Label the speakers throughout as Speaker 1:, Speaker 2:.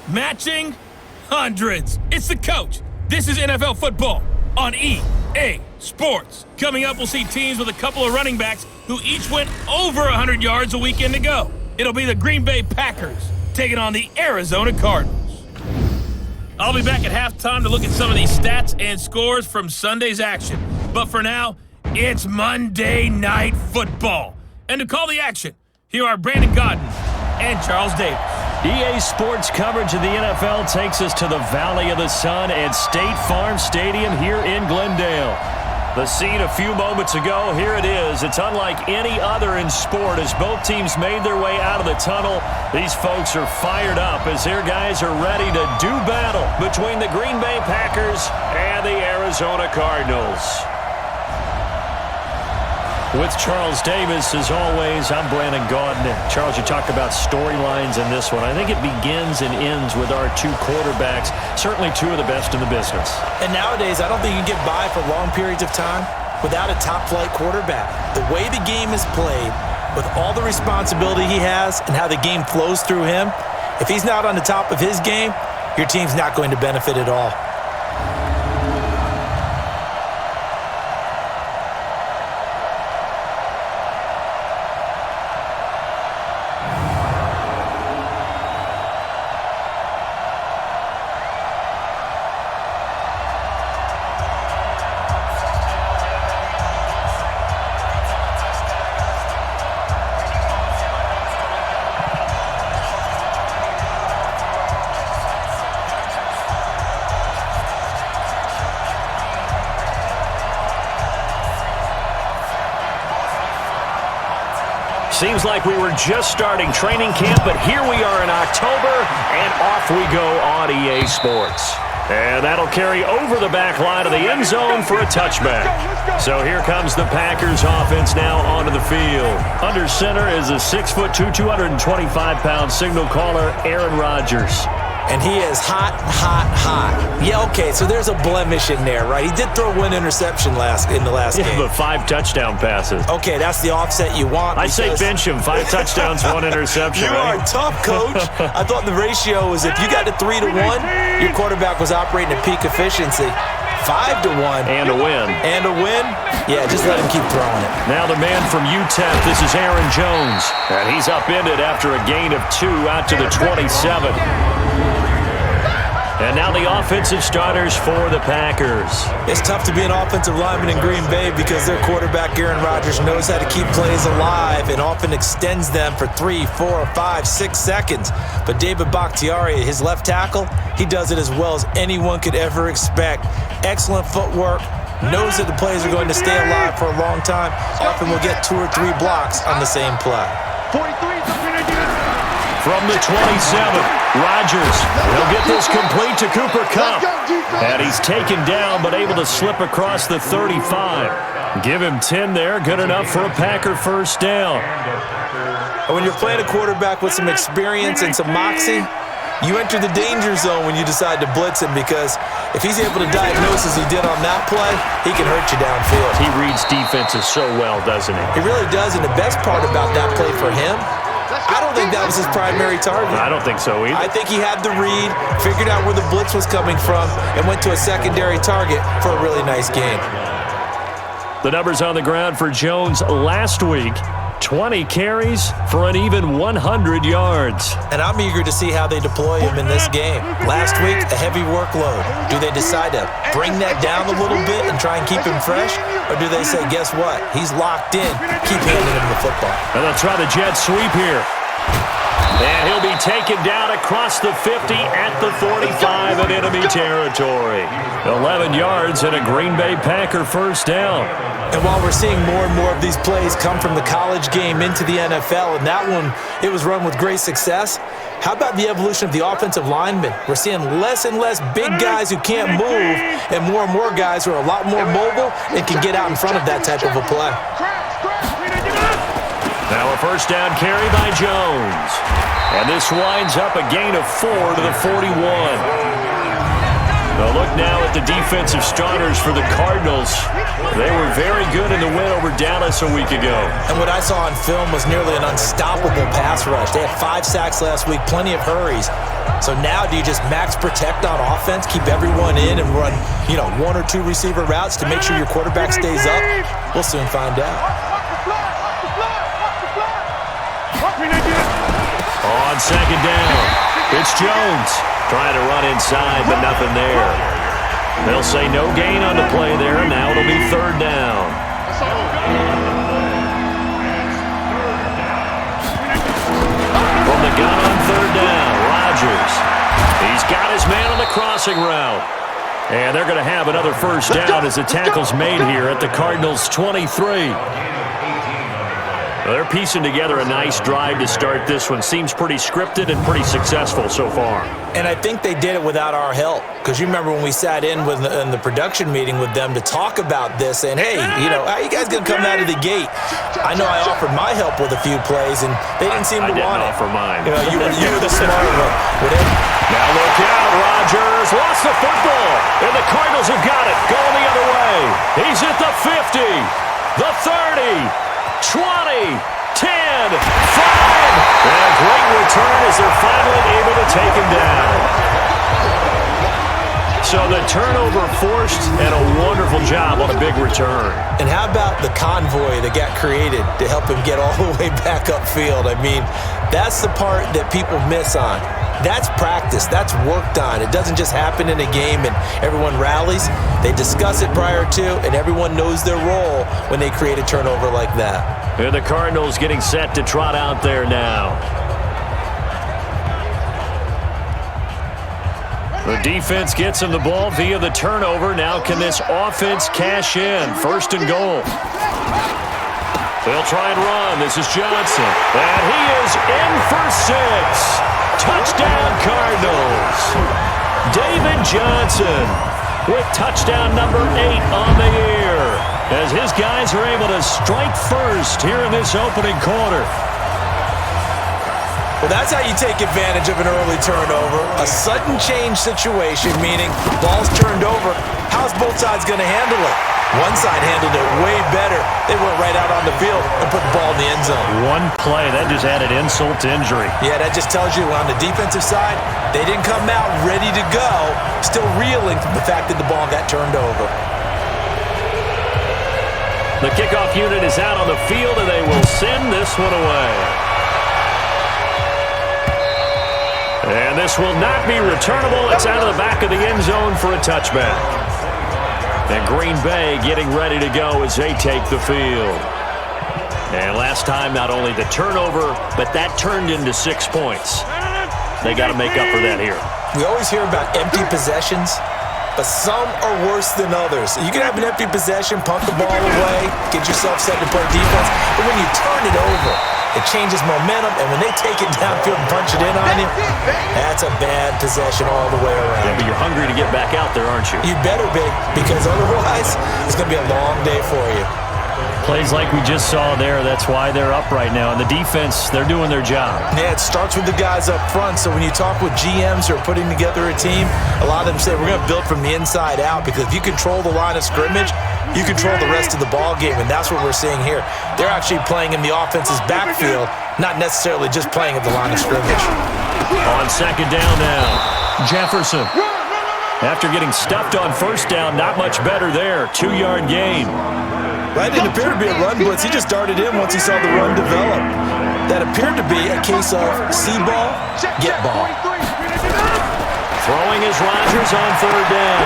Speaker 1: Matching hundreds. It's the coach. This is NFL football on EA Sports. Coming up, we'll see teams with a couple of running backs who each went over 100 yards a weekend ago. It'll be the Green Bay Packers taking on the Arizona Cardinals. I'll be back at halftime to look at some of these stats and scores from Sunday's action. But for now, it's Monday Night Football. And to call the action, here are Brandon Godden and Charles Davis.
Speaker 2: EA Sports coverage of the NFL takes us to the Valley of the Sun at State Farm Stadium here in Glendale. The scene a few moments ago, here it is. It's unlike any other in sport as both teams made their way out of the tunnel. These folks are fired up as their guys are ready to do battle between the Green Bay Packers and the Arizona Cardinals. With Charles Davis, as always, I'm Brandon Godden. Charles, you talk about storylines in this one. I think it begins and ends with our two quarterbacks, certainly two of the best in the business.
Speaker 3: And nowadays, I don't think you can get by for long periods of time without a top-flight quarterback. The way the game is played, with all the responsibility he has and how the game flows through him, if he's not on the top of his game, your team's not going to benefit at all.
Speaker 2: Seems like we were just starting training camp, but here we are in October, and off we go on EA Sports. And that'll carry over the back line of the end zone for a touchback. So here comes the Packers offense now onto the field. Under center is a 6'2", 225-pound signal caller, Aaron Rodgers.
Speaker 3: And he is hot, hot, hot. Yeah, okay, so there's a blemish in there, right? He did throw one interception in the last game.
Speaker 2: Yeah, but 5 touchdown passes.
Speaker 3: Okay, that's the offset you want.
Speaker 2: I say bench him. 5 touchdowns, 1 interception.
Speaker 3: You are tough, coach. I thought the ratio was if you got to 3-1, your quarterback was operating at peak efficiency. 5-1.
Speaker 2: And a win.
Speaker 3: And a win? Yeah, just let him keep throwing it.
Speaker 2: Now the man from UTEP, this is Aaron Jones. And he's upended after a gain of 2 out to the 27. And now the offensive starters for the Packers.
Speaker 3: It's tough to be an offensive lineman in Green Bay because their quarterback, Aaron Rodgers, knows how to keep plays alive and often extends them for 3, 4, 5, 6 seconds. But David Bakhtiari, his left tackle, he does it as well as anyone could ever expect. Excellent footwork. Knows that the plays are going to stay alive for a long time. Often will get 2 or 3 blocks on the same play.
Speaker 2: From the 27, Rodgers will get this complete to Cooper Kupp. And he's taken down but able to slip across the 35. Give him 10 there, good enough for a Packer first down.
Speaker 3: When you're playing a quarterback with some experience and some moxie, you enter the danger zone when you decide to blitz him because if he's able to diagnose as he did on that play, he can hurt you downfield.
Speaker 2: He reads defenses so well, doesn't he?
Speaker 3: He really does, and the best part about that play for him, I don't think that was his primary target.
Speaker 2: I don't think so either.
Speaker 3: I think he had the read, figured out where the blitz was coming from, and went to a secondary target for a really nice game.
Speaker 2: The numbers on the ground for Jones last week, 20 carries for an even 100 yards.
Speaker 3: And I'm eager to see how they deploy him in this game. Last week, a heavy workload. Do they decide to bring that down a little bit and try and keep him fresh? Or do they say, guess what? He's locked in. Keep handing him the football.
Speaker 2: And they'll try the jet sweep here. And he'll be taken down across the 50 at the 45 of enemy territory. 11 yards and a Green Bay Packer first down.
Speaker 3: And while we're seeing more and more of these plays come from the college game into the NFL, and that one, it was run with great success, how about the evolution of the offensive linemen? We're seeing less and less big guys who can't move and more guys who are a lot more mobile and can get out in front of that type of a play.
Speaker 2: Now a first down carry by Jones. And this winds up a gain of 4 to the 41. A look now at the defensive starters for the Cardinals. They were very good in the win over Dallas a week ago.
Speaker 3: And what I saw on film was nearly an unstoppable pass rush. They had 5 sacks last week, plenty of hurries. So now do you just max protect on offense, keep everyone in and run, 1 or 2 receiver routes to make sure your quarterback stays up? We'll soon find out.
Speaker 2: On second down, it's Jones trying to run inside, but nothing there. They'll say no gain on the play there, and now it'll be third down. From the gun on third down, Rodgers. He's got his man on the crossing route. And they're going to have another first down as the tackle's made here at the Cardinals' 23. They're piecing together a nice drive to start this one. Seems pretty scripted and pretty successful so far.
Speaker 3: And I think they did it without our help. Because you remember when we sat in the production meeting with them to talk about this, and hey, how you guys going to come out of the gate? I know I offered my help with a few plays, and they didn't seem to want it.
Speaker 2: I didn't offer mine.
Speaker 3: You were the smart one.
Speaker 2: Now look out, Rodgers lost the football, and the Cardinals have got it, going the other way. He's at the 50, the 30, 20, 10, 5. And a great return as they're finally able to take him down. So the turnover forced and a wonderful job on a big return.
Speaker 3: And how about the convoy that got created to help him get all the way back upfield? I mean, that's the part that people miss on. That's practice. That's worked on. It doesn't just happen in a game and everyone rallies. They discuss it prior to, and everyone knows their role when they create a turnover like that.
Speaker 2: And the Cardinals getting set to trot out there now. The defense gets him the ball via the turnover. Now can this offense cash in? First and goal. They'll try and run. This is Johnson. And he is in for 6. Touchdown, Cardinals. David Johnson with touchdown number 8 on the year, as his guys are able to strike first here in this opening quarter.
Speaker 3: Well, that's how you take advantage of an early turnover. A sudden change situation, meaning ball's turned over. How's both sides going to handle it? One side handled it way better. They went right out on the field and put the ball in the end zone.
Speaker 2: One play, that just added insult to injury.
Speaker 3: Yeah, that just tells you on the defensive side, they didn't come out ready to go, still reeling from the fact that the ball got turned over.
Speaker 2: The kickoff unit is out on the field, and they will send this one away. And this will not be returnable. It's out of the back of the end zone for a touchback. And Green Bay getting ready to go as they take the field. And last time, not only the turnover, but that turned into 6 points. They got to make up for that here.
Speaker 3: We always hear about empty possessions, but some are worse than others. You can have an empty possession, punt the ball away, get yourself set to play defense, but when you turn it over, it changes momentum, and when they take it downfield and punch it in on you, that's a bad possession all the way around.
Speaker 2: Yeah, but you're hungry to get back out there, aren't you?
Speaker 3: You better be, because otherwise, it's going to be a long day for you.
Speaker 2: Plays like we just saw there, that's why they're up right now. And the defense, they're doing their job.
Speaker 3: Yeah, it starts with the guys up front. So when you talk with GMs who are putting together a team, a lot of them say we're going to build from the inside out, because if you control the line of scrimmage, you control the rest of the ball game, and that's what we're seeing here. They're actually playing in the offense's backfield, not necessarily just playing at the line of scrimmage.
Speaker 2: On second down now, Jefferson. After getting stuffed on first down, not much better there. 2-yard gain.
Speaker 3: That didn't appear to be a run blitz. He just darted in once he saw the run develop. That appeared to be a case of see ball, get ball.
Speaker 2: Throwing is Rodgers on third down.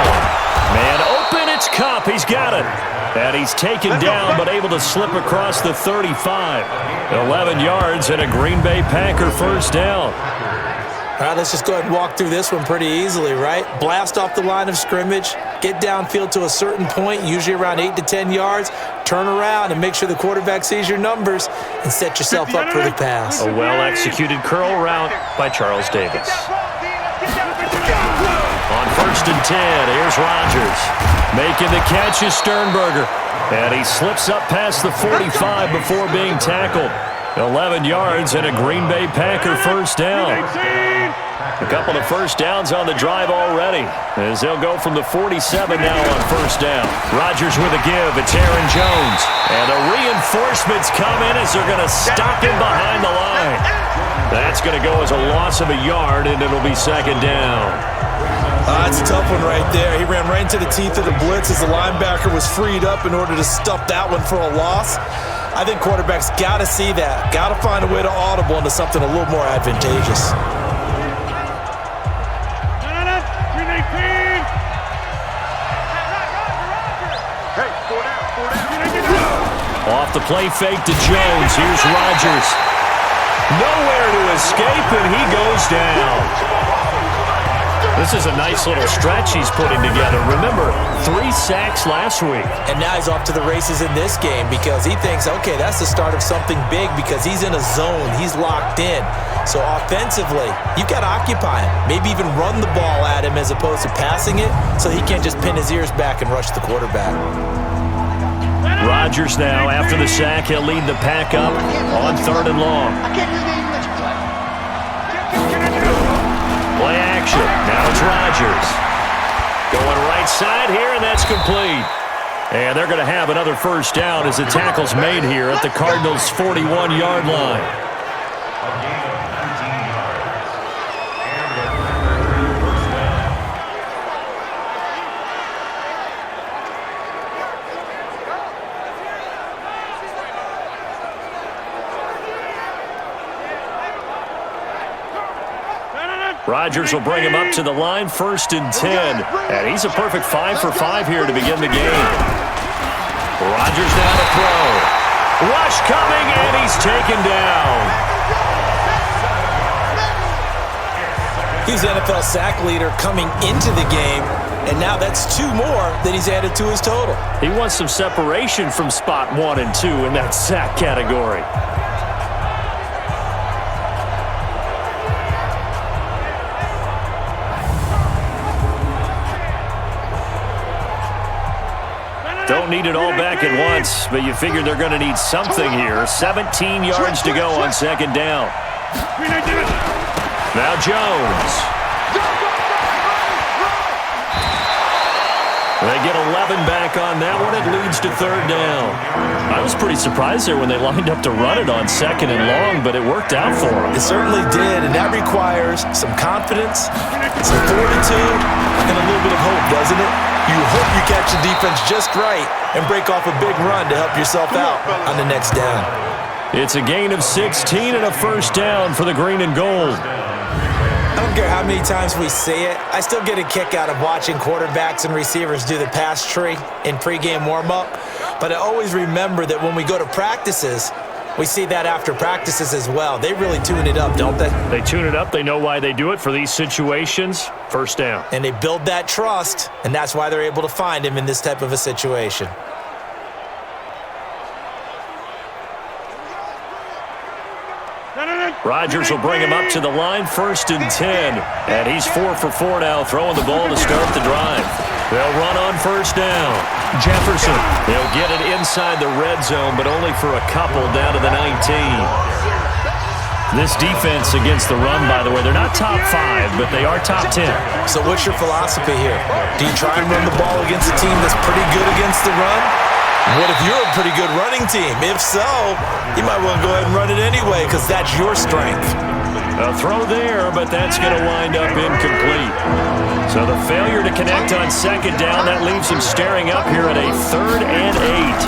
Speaker 2: Man open, it's Kupp. He's got it. And he's taken down, but able to slip across the 35. 11 yards and a Green Bay Packer first down.
Speaker 3: All right, let's just go ahead and walk through this one pretty easily, right? Blast off the line of scrimmage, get downfield to a certain point, usually around 8 to 10 yards, turn around and make sure the quarterback sees your numbers and set yourself up for the pass.
Speaker 2: A well-executed curl route by Charles Davis. On first and 10, here's Rodgers. Making the catch is Sternberger. And he slips up past the 45 before being tackled. 11 yards and a Green Bay Packer first down. A couple of first downs on the drive already, as they'll go from the 47 now on first down. Rodgers with a give. It's Aaron Jones. And the reinforcements come in as they're going to stop him behind the line. That's going to go as a loss of a yard, and it'll be second down.
Speaker 3: That's a tough one right there. He ran right into the teeth of the blitz as the linebacker was freed up in order to stuff that one for a loss. I think quarterbacks got to see that. Got to find a way to audible into something a little more advantageous.
Speaker 2: Off the play fake to Jones. Here's Rodgers. Nowhere to escape, and he goes down. This is a nice little stretch he's putting together. Remember, 3 sacks last week.
Speaker 3: And now he's off to the races in this game because he thinks, okay, that's the start of something big because he's in a zone. He's locked in. So offensively, you got to occupy him. Maybe even run the ball at him as opposed to passing it so he can't just pin his ears back and rush the quarterback.
Speaker 2: Rodgers now, after the sack, he'll lead the pack up on 3rd and long. Play action. Now it's Rodgers. Going right side here, and that's complete. And they're going to have another first down as the tackle's made here at the Cardinals' 41-yard line. Rodgers will bring him up to the line, 1st and 10. And he's a perfect 5 for 5 here to begin the game. Rodgers now to throw. Rush coming, and he's taken down.
Speaker 3: He's the NFL sack leader coming into the game, and now that's 2 more that he's added to his total.
Speaker 2: He wants some separation from spot 1 and 2 in that sack category. Don't need it all back at once, but you figure they're going to need something here. 17 yards to go on 2nd down. Now Jones. They get 11 back on that one. It leads to 3rd down. I was pretty surprised there when they lined up to run it on 2nd and long, but it worked out for them.
Speaker 3: It certainly did, and that requires some confidence, some fortitude, and a little bit of hope, doesn't it? You hope you catch the defense just right and break off a big run to help yourself out on the next down.
Speaker 2: It's a gain of 16 and a first down for the green and gold.
Speaker 3: I don't care how many times we see it. I still get a kick out of watching quarterbacks and receivers do the pass tree in pregame warm-up. But I always remember that when we go to practices, we see that after practices as well. They really tune it up, don't they?
Speaker 2: They tune it up. They know why they do it for these situations. First down.
Speaker 3: And they build that trust, and that's why they're able to find him in this type of a situation.
Speaker 2: Rodgers will bring him up to the line, 1st and 10. And he's 4 for 4 now, throwing the ball to start the drive. They'll run on 1st down. Jefferson. They'll get it inside the red zone, but only for a couple down to the 19. This defense against the run, by the way, they're not top 5, but they are top 10.
Speaker 3: So what's your philosophy here? Do you try and run the ball against a team that's pretty good against the run? What if you're a pretty good running team? If so, you might want to go ahead and run it anyway because that's your strength.
Speaker 2: A throw there, but that's going to wind up incomplete. So the failure to connect on 2nd down, that leaves him staring up here at a 3rd and 8.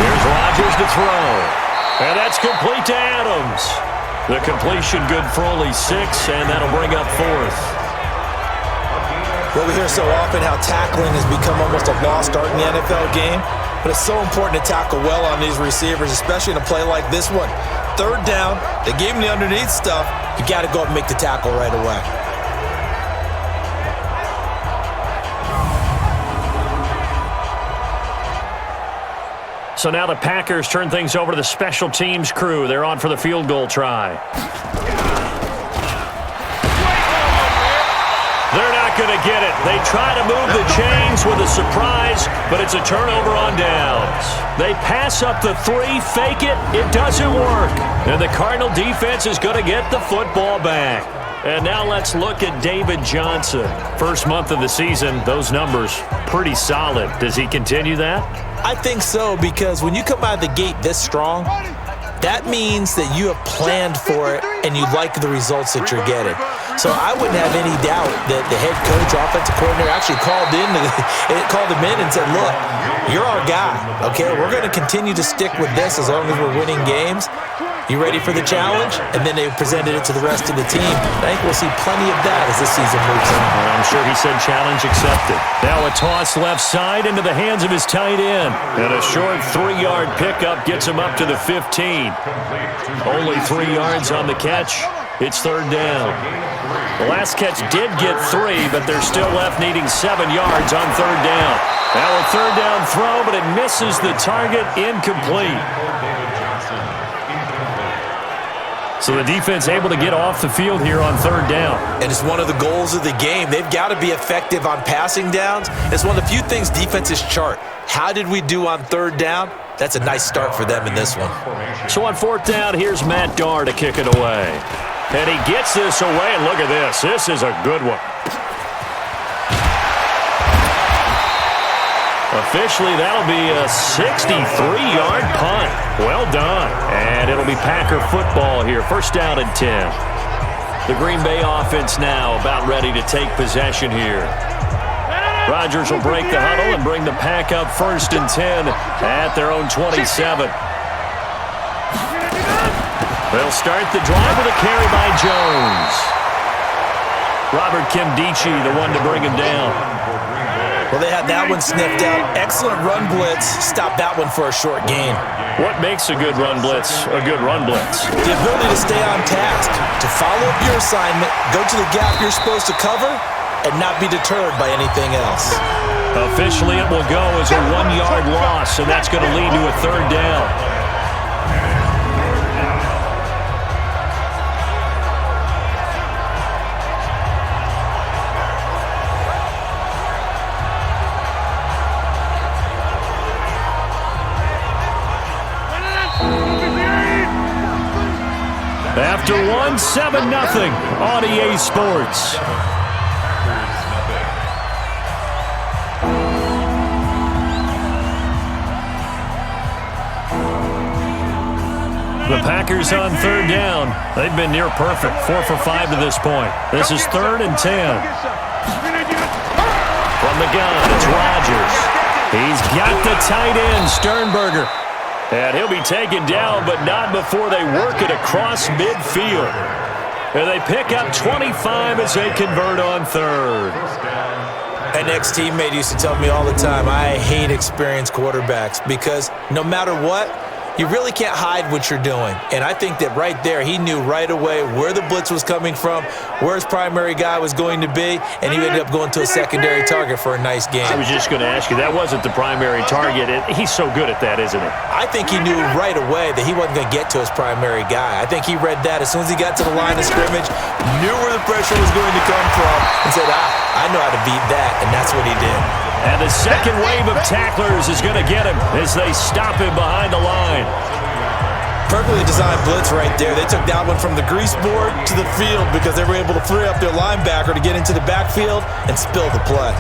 Speaker 2: Here's Rodgers to throw. And that's complete to Adams. The completion good for only 6, and that'll bring up 4th.
Speaker 3: Well, we hear so often how tackling has become almost a lost art in the NFL game, but it's so important to tackle well on these receivers, especially in a play like this one. 3rd down, they gave him the underneath stuff. You got to go up and make the tackle right away.
Speaker 2: So now the Packers turn things over to the special teams crew. They're on for the field goal try. They're not going to get it. They try to move the chains with a surprise, but it's a turnover on downs. They pass up the 3, fake it. It doesn't work. And the Cardinal defense is going to get the football back. And now let's look at David Johnson. First month of the season, those numbers pretty solid. Does he continue that?
Speaker 3: I think so, because when you come out of the gate this strong, that means that you have planned for it and you like the results that you're getting. So I wouldn't have any doubt that the head coach, offensive coordinator actually called him in and said, look, you're our guy, okay? We're going to continue to stick with this as long as we're winning games. You ready for the challenge? And then they presented it to the rest of the team. I think we'll see plenty of that as the season moves on.
Speaker 2: I'm sure he said challenge accepted. Now a toss left side into the hands of his tight end. And a short 3-yard pickup gets him up to the 15. Only 3 yards on the catch. It's third down. The last catch did get 3, but they're still left needing 7 yards on third down. Now a third down throw, but it misses the target, incomplete. So the defense able to get off the field here on third down.
Speaker 3: And it's one of the goals of the game. They've got to be effective on passing downs. It's one of the few things defenses chart. How did we do on third down? That's a nice start for them in this one.
Speaker 2: So on fourth down, here's Matt Darr to kick it away. And he gets this away, and look at this. This is a good one. Officially, that'll be a 63-yard punt. Well done. And it'll be Packer football here. First down and 10. The Green Bay offense now about ready to take possession here. Rodgers will break the huddle and bring the Pack up first and 10 at their own 27. They'll start the drive with a carry by Jones. Robert Kimdichie, the one to bring him down.
Speaker 3: Well, they had that one sniffed out. Excellent run blitz. Stop that one for a short gain.
Speaker 2: What makes a good run blitz a good run blitz?
Speaker 3: The ability to stay on task, to follow up your assignment, go to the gap you're supposed to cover, and not be deterred by anything else.
Speaker 2: Officially, it will go as a 1-yard loss, and that's going to lead to a third down. After 7-0 on EA Sports. The Packers on third down. They've been near perfect, 4 for 5 to this point. This is third and 10. From the gun, it's Rodgers. He's got the tight end, Sternberger. And he'll be taken down, but not before they work it across midfield. And they pick up 25 as they convert on third.
Speaker 3: An ex-teammate used to tell me all the time, I hate experienced quarterbacks because no matter what, you really can't hide what you're doing. And I think that right there, he knew right away where the blitz was coming from, where his primary guy was going to be, and he ended up going to a secondary target for a nice game.
Speaker 2: I was just going to ask you, that wasn't the primary target. He's so good at that, isn't he?
Speaker 3: I think he knew right away that he wasn't going to get to his primary guy. I think he read that as soon as he got to the line of scrimmage, knew where the pressure was going to come from, and said, I know how to beat that, and that's what he did.
Speaker 2: And the second wave of tacklers is going to get him as they stop him behind the line.
Speaker 3: Perfectly designed blitz right there. They took that one from the grease board to the field because they were able to free up their linebacker to get into the backfield and spill the play.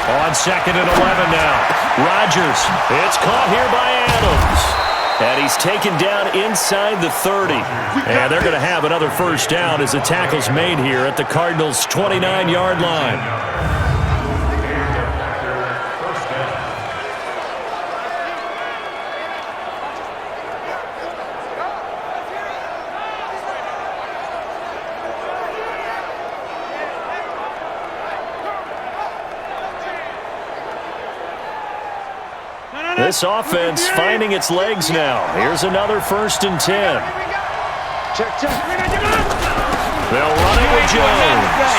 Speaker 2: On second and 11 now. Rodgers. It's caught here by Adams. And he's taken down inside the 30. And they're going to have another first down as the tackle's made here at the Cardinals' 29-yard line. This offense finding its legs now. Here's another first and 10. They'll run it with Jones.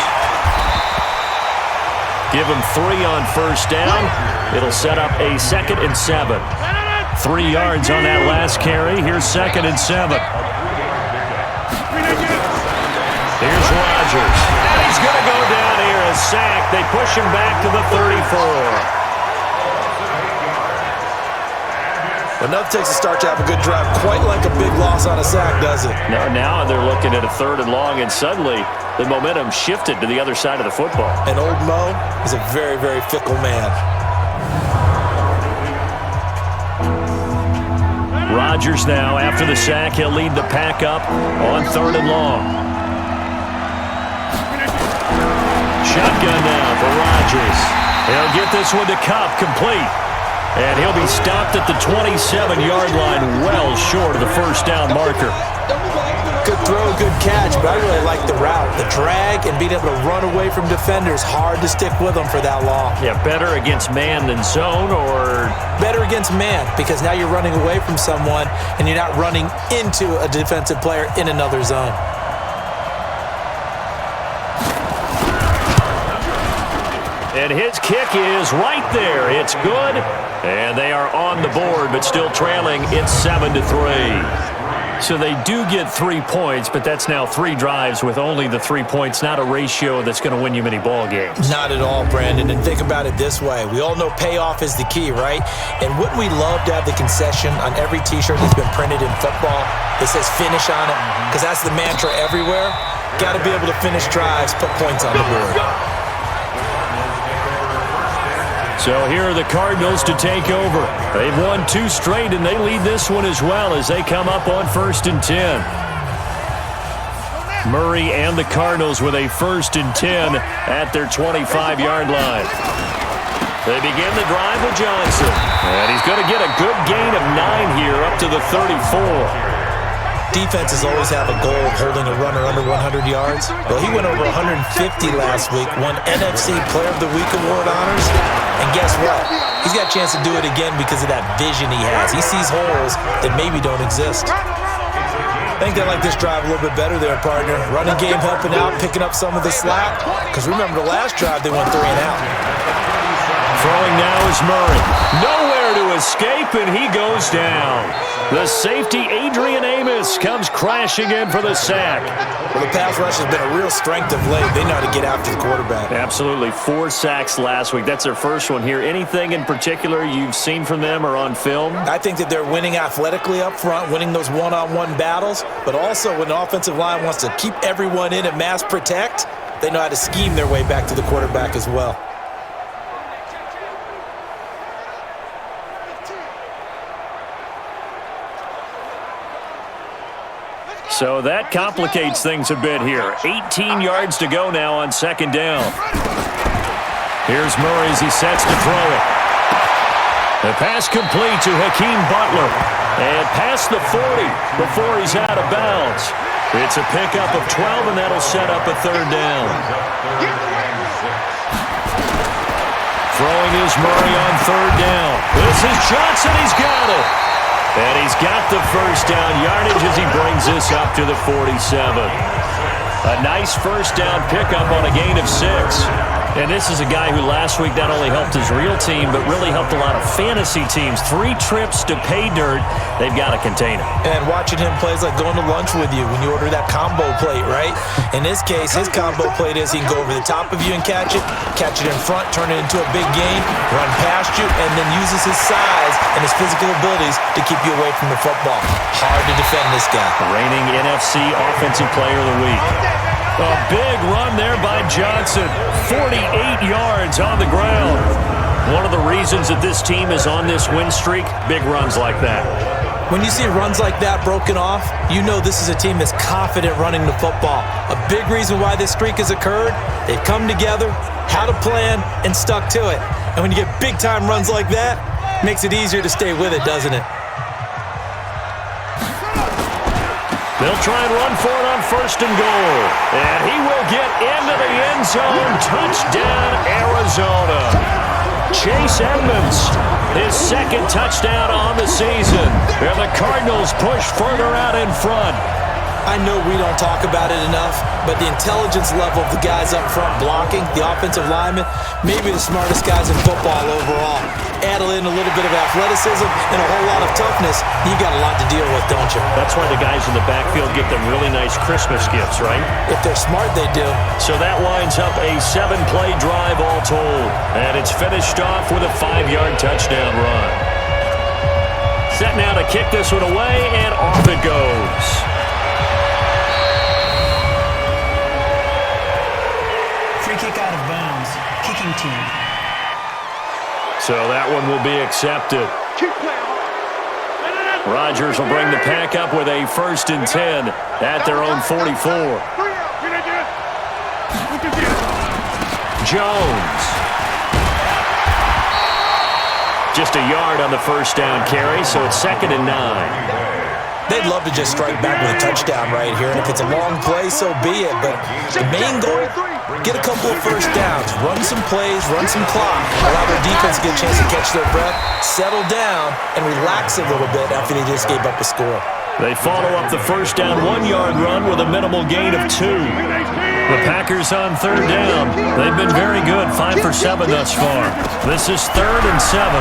Speaker 2: Give him 3 on first down. It'll set up a 2nd and 7. 3 yards on that last carry. Here's 2nd and 7. Here's Rodgers. And he's going to go down here, a sack. They push him back to the 34.
Speaker 3: Enough takes to start to have a good drive. Quite like a big loss on a sack, does it?
Speaker 2: No, now they're looking at a 3rd and long, and suddenly the momentum shifted to the other side of the football.
Speaker 3: And old Mo is a very, very fickle man.
Speaker 2: Rodgers now, after the sack, he'll lead the pack up on 3rd and long. Shotgun now for Rodgers. He'll get this one to Cup, complete. And he'll be stopped at the 27-yard line, well short of the first down marker.
Speaker 3: Good throw, good catch, but I really like the route. The drag and being able to run away from defenders, hard to stick with them for that long.
Speaker 2: Yeah, better against man than zone, or?
Speaker 3: Better against man, because now you're running away from someone and you're not running into a defensive player in another zone.
Speaker 2: And his kick is right there. It's good. And they are on the board, but still trailing. It's 7-3. So they do get 3 points, but that's now 3 drives with only the 3 points, not a ratio that's going to win you many ball games.
Speaker 3: Not at all, Brandon. And think about it this way. We all know payoff is the key, right? And wouldn't we love to have the concession on every T-shirt that's been printed in football that says finish on it? Because that's the mantra everywhere. Got to be able to finish drives, put points on the board.
Speaker 2: So here are the Cardinals to take over. They've won 2 straight, and they lead this one as well as they come up on 1st and 10. Murray and the Cardinals with a 1st and 10 at their 25-yard line. They begin the drive with Johnson. And he's going to get a good gain of 9 here up to the 34.
Speaker 3: Defenses always have a goal of holding a runner under 100 yards. Well, he went over 150 last week, won NFC Player of the Week award honors. And guess what? He's got a chance to do it again because of that vision he has. He sees holes that maybe don't exist. I think they like this drive a little bit better there, partner. Running game helping out, picking up some of the slack. Because remember, the last drive they went 3 and out.
Speaker 2: Throwing now is Murray. Nowhere to escape, and he goes down. The safety, Adrian Amos, comes crashing in for the sack.
Speaker 3: Well, the pass rush has been a real strength of late. They know how to get after the quarterback.
Speaker 2: Absolutely. 4 sacks last week. That's their first one here. Anything in particular you've seen from them or on film?
Speaker 3: I think that they're winning athletically up front, winning those one-on-one battles, but also when the offensive line wants to keep everyone in and mass protect, they know how to scheme their way back to the quarterback as well.
Speaker 2: So that complicates things a bit here. 18 yards to go now on 2nd down. Here's Murray as he sets to throw it. The pass complete to Hakeem Butler. And past the 40 before he's out of bounds. It's a pickup of 12, and that'll set up a 3rd down. Throwing is Murray on 3rd down. This is Johnson. He's got it. And he's got the first down yardage as he brings this up to the 47. A nice first down pickup on a gain of 6. And this is a guy who last week not only helped his real team, but really helped a lot of fantasy teams. 3 trips to pay dirt. They've got to contain him.
Speaker 3: And watching him play is like going to lunch with you when you order that combo plate, right? In this case, his combo plate is he can go over the top of you and catch it in front, turn it into a big gain, run past you, and then uses his size and his physical abilities to keep you away from the football. Hard to defend this guy.
Speaker 2: Reigning NFC Offensive Player of the Week. A big run there by Johnson. 48 yards on the ground. One of the reasons that this team is on this win streak, big runs like that.
Speaker 3: When you see runs like that broken off, you know this is a team that's confident running the football. A big reason why this streak has occurred, they've come together, had a plan, and stuck to it. And when you get big-time runs like that, it makes it easier to stay with it, doesn't it?
Speaker 2: They'll try and run for it on 1st and goal. And he will get into the end zone. Touchdown, Arizona. Chase Edmonds, his 2nd touchdown on the season. And the Cardinals push further out in front.
Speaker 3: I know we don't talk about it enough, but the intelligence level of the guys up front blocking, the offensive linemen, maybe the smartest guys in football overall. Add in a little bit of athleticism and a whole lot of toughness, you got a lot to deal with, don't you?
Speaker 2: That's why the guys in the backfield get them really nice Christmas gifts, right?
Speaker 3: If they're smart, they do.
Speaker 2: So that winds up a 7-play drive all told, and it's finished off with a 5-yard touchdown run. Set now to kick this one away, and off it goes.
Speaker 4: Free kick out of bounds. Kicking team.
Speaker 2: So that one will be accepted. Rodgers will bring the pack up with a 1st and 10 at their own 44. Jones. Just a yard on the 1st down carry, so it's 2nd and 9.
Speaker 3: They'd love to just strike back with a touchdown right here, and if it's a long play, so be it. But the main goal, get a couple of 1st downs, run some plays, run some clock, allow their defense to get a chance to catch their breath, settle down, and relax a little bit after they just gave up a score.
Speaker 2: They follow up the 1st down 1-yard run with a minimal gain of 2. The Packers on 3rd down. They've been very good, 5 for 7 thus far. This is 3rd and 7.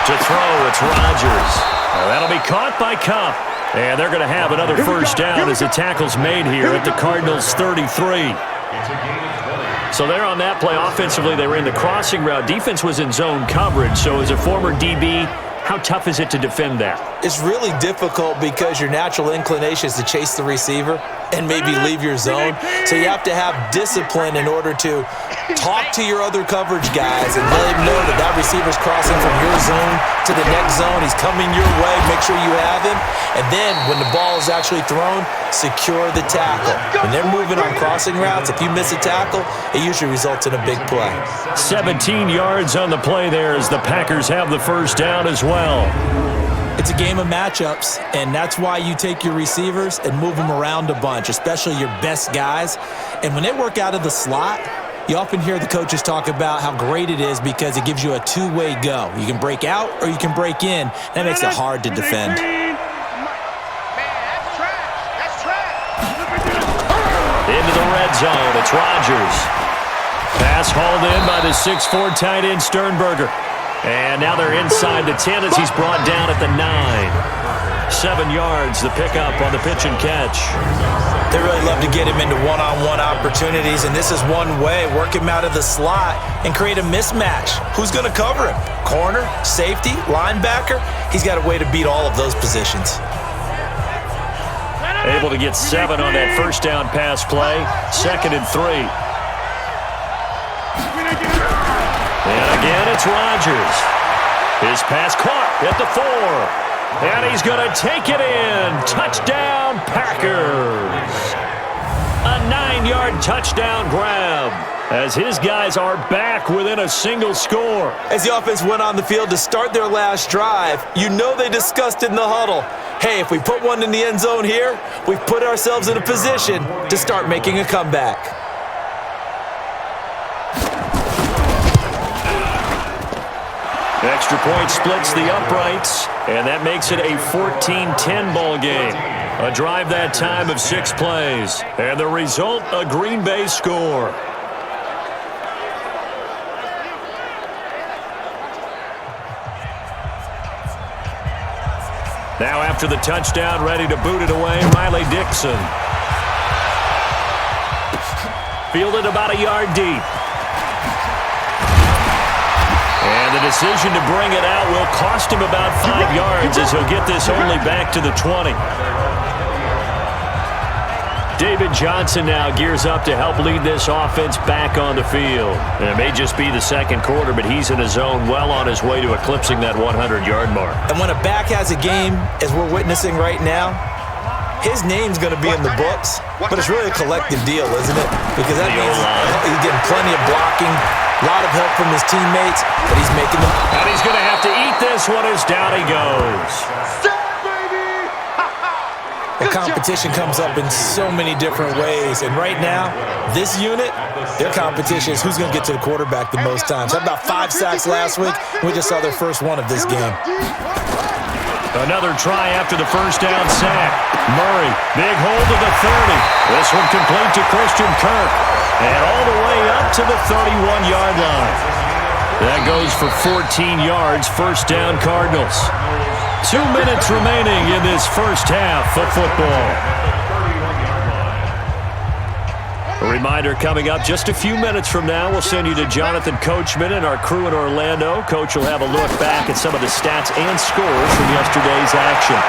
Speaker 2: To throw, it's Rodgers. That'll be caught by Kupp. And they're going to have another 1st down as the tackle's made here at the Cardinals' 33. So they're on that play. Offensively, they were in the crossing route. Defense was in zone coverage. So as a former DB, how tough is it to defend that?
Speaker 3: It's really difficult because your natural inclination is to chase the receiver and maybe leave your zone. So you have to have discipline in order to talk to your other coverage guys and let him know that that receiver's crossing from your zone to the next zone. He's coming your way. Make sure you have him. And then when the ball is actually thrown, secure the tackle. When they're moving on crossing routes, if you miss a tackle, it usually results in a big play.
Speaker 2: 17 yards on the play there as the Packers have the 1st down as well.
Speaker 3: It's a game of matchups, and that's why you take your receivers and move them around a bunch, especially your best guys. And when they work out of the slot, you often hear the coaches talk about how great it is because it gives you a two-way go. You can break out or you can break in. That makes it hard to defend.
Speaker 2: Into the red zone, it's Rodgers. Pass hauled in by the 6'4" tight end Sternberger. And now they're inside the 10 as he's brought down at the 9. 7 yards, the pickup on the pitch and catch.
Speaker 3: They really love to get him into one-on-one opportunities, and this is one way. Work him out of the slot and create a mismatch. Who's going to cover him? Corner, safety, linebacker? He's got a way to beat all of those positions.
Speaker 2: Able to get 7 on that 1st down pass play. 2nd and 3. And again, it's Rodgers. His pass caught at the 4. And he's going to take it in. Touchdown, Packers. A 9-yard touchdown grab as his guys are back within a single score.
Speaker 3: As the offense went on the field to start their last drive, you know they discussed in the huddle, hey, if we put one in the end zone here, we've put ourselves in a position to start making a comeback.
Speaker 2: Extra point splits the uprights, and that makes it a 14-10 ball game. A drive that time of 6 plays, and the result, a Green Bay score. Now after the touchdown, ready to boot it away, Riley Dixon. Fielded about a yard deep. And the decision to bring it out will cost him about 5 yards as he'll get this only back to the 20. David Johnson now gears up to help lead this offense back on the field. And it may just be the 2nd quarter, but he's in a zone well on his way to eclipsing that 100-yard mark.
Speaker 3: And when a back has a game, as we're witnessing right now, his name's going to be in the books, but it's really a collective deal, isn't it? Because that means he's getting plenty of blocking, a lot of help from his teammates, but he's making them.
Speaker 2: And he's going to have to eat this one as down he goes.
Speaker 3: The competition comes up in so many different ways, and right now, this unit, their competition is who's going to get to the quarterback the most times. Had about 5 sacks last week, and we just saw their first one of this game.
Speaker 2: Another try after the first down sack. Murray, big hold to the 30. This one complete to Christian Kirk. And all the way up to the 31-yard line. That goes for 14 yards, first down Cardinals. 2 minutes remaining in this first half of football. A reminder coming up just a few minutes from now, we'll send you to Jonathan Coachman and our crew in Orlando. Coach will have a look back at some of the stats and scores from yesterday's action.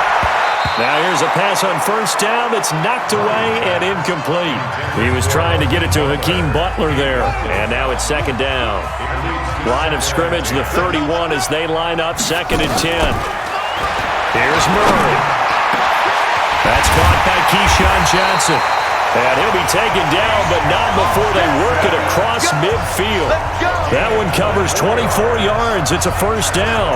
Speaker 2: Now here's a pass on first down that's knocked away and incomplete. He was trying to get it to Hakeem Butler there, and now it's second down. Line of scrimmage, the 31 as they line up, 2nd and 10. Here's Murray. That's caught by Keyshawn Johnson. And he'll be taken down, but not before they work it across midfield. That one covers 24 yards. It's a first down.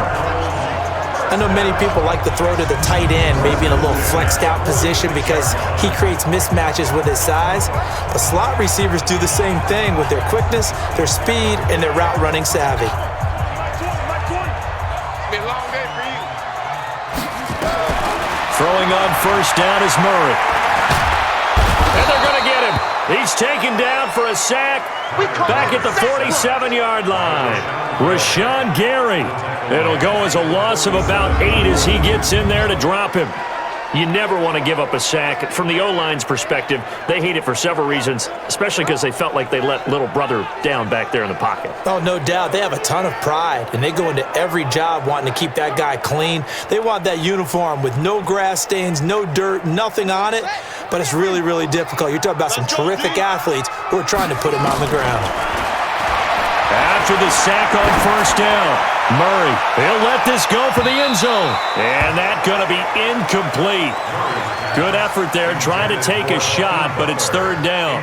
Speaker 3: I know many people like to throw to the tight end, maybe in a little flexed out position because he creates mismatches with his size. But slot receivers do the same thing with their quickness, their speed, and their route running savvy.
Speaker 2: Throwing on first down is Murray. And they're going to get him. He's taken down for a sack back at the 47-yard line. Rashawn Gary. It'll go as a loss of about 8 as he gets in there to drop him. You never want to give up a sack. From the O-line's perspective, they hate it for several reasons, especially because they felt like they let little brother down back there in the pocket.
Speaker 3: Oh, no doubt. They have a ton of pride, and they go into every job wanting to keep that guy clean. They want that uniform with no grass stains, no dirt, nothing on it, but it's really, really difficult. You're talking about some terrific athletes who are trying to put him on the ground.
Speaker 2: After the sack on first down, Murray, he'll let this go for the end zone. And that's going to be incomplete. Good effort there, trying to take a shot, but it's third down.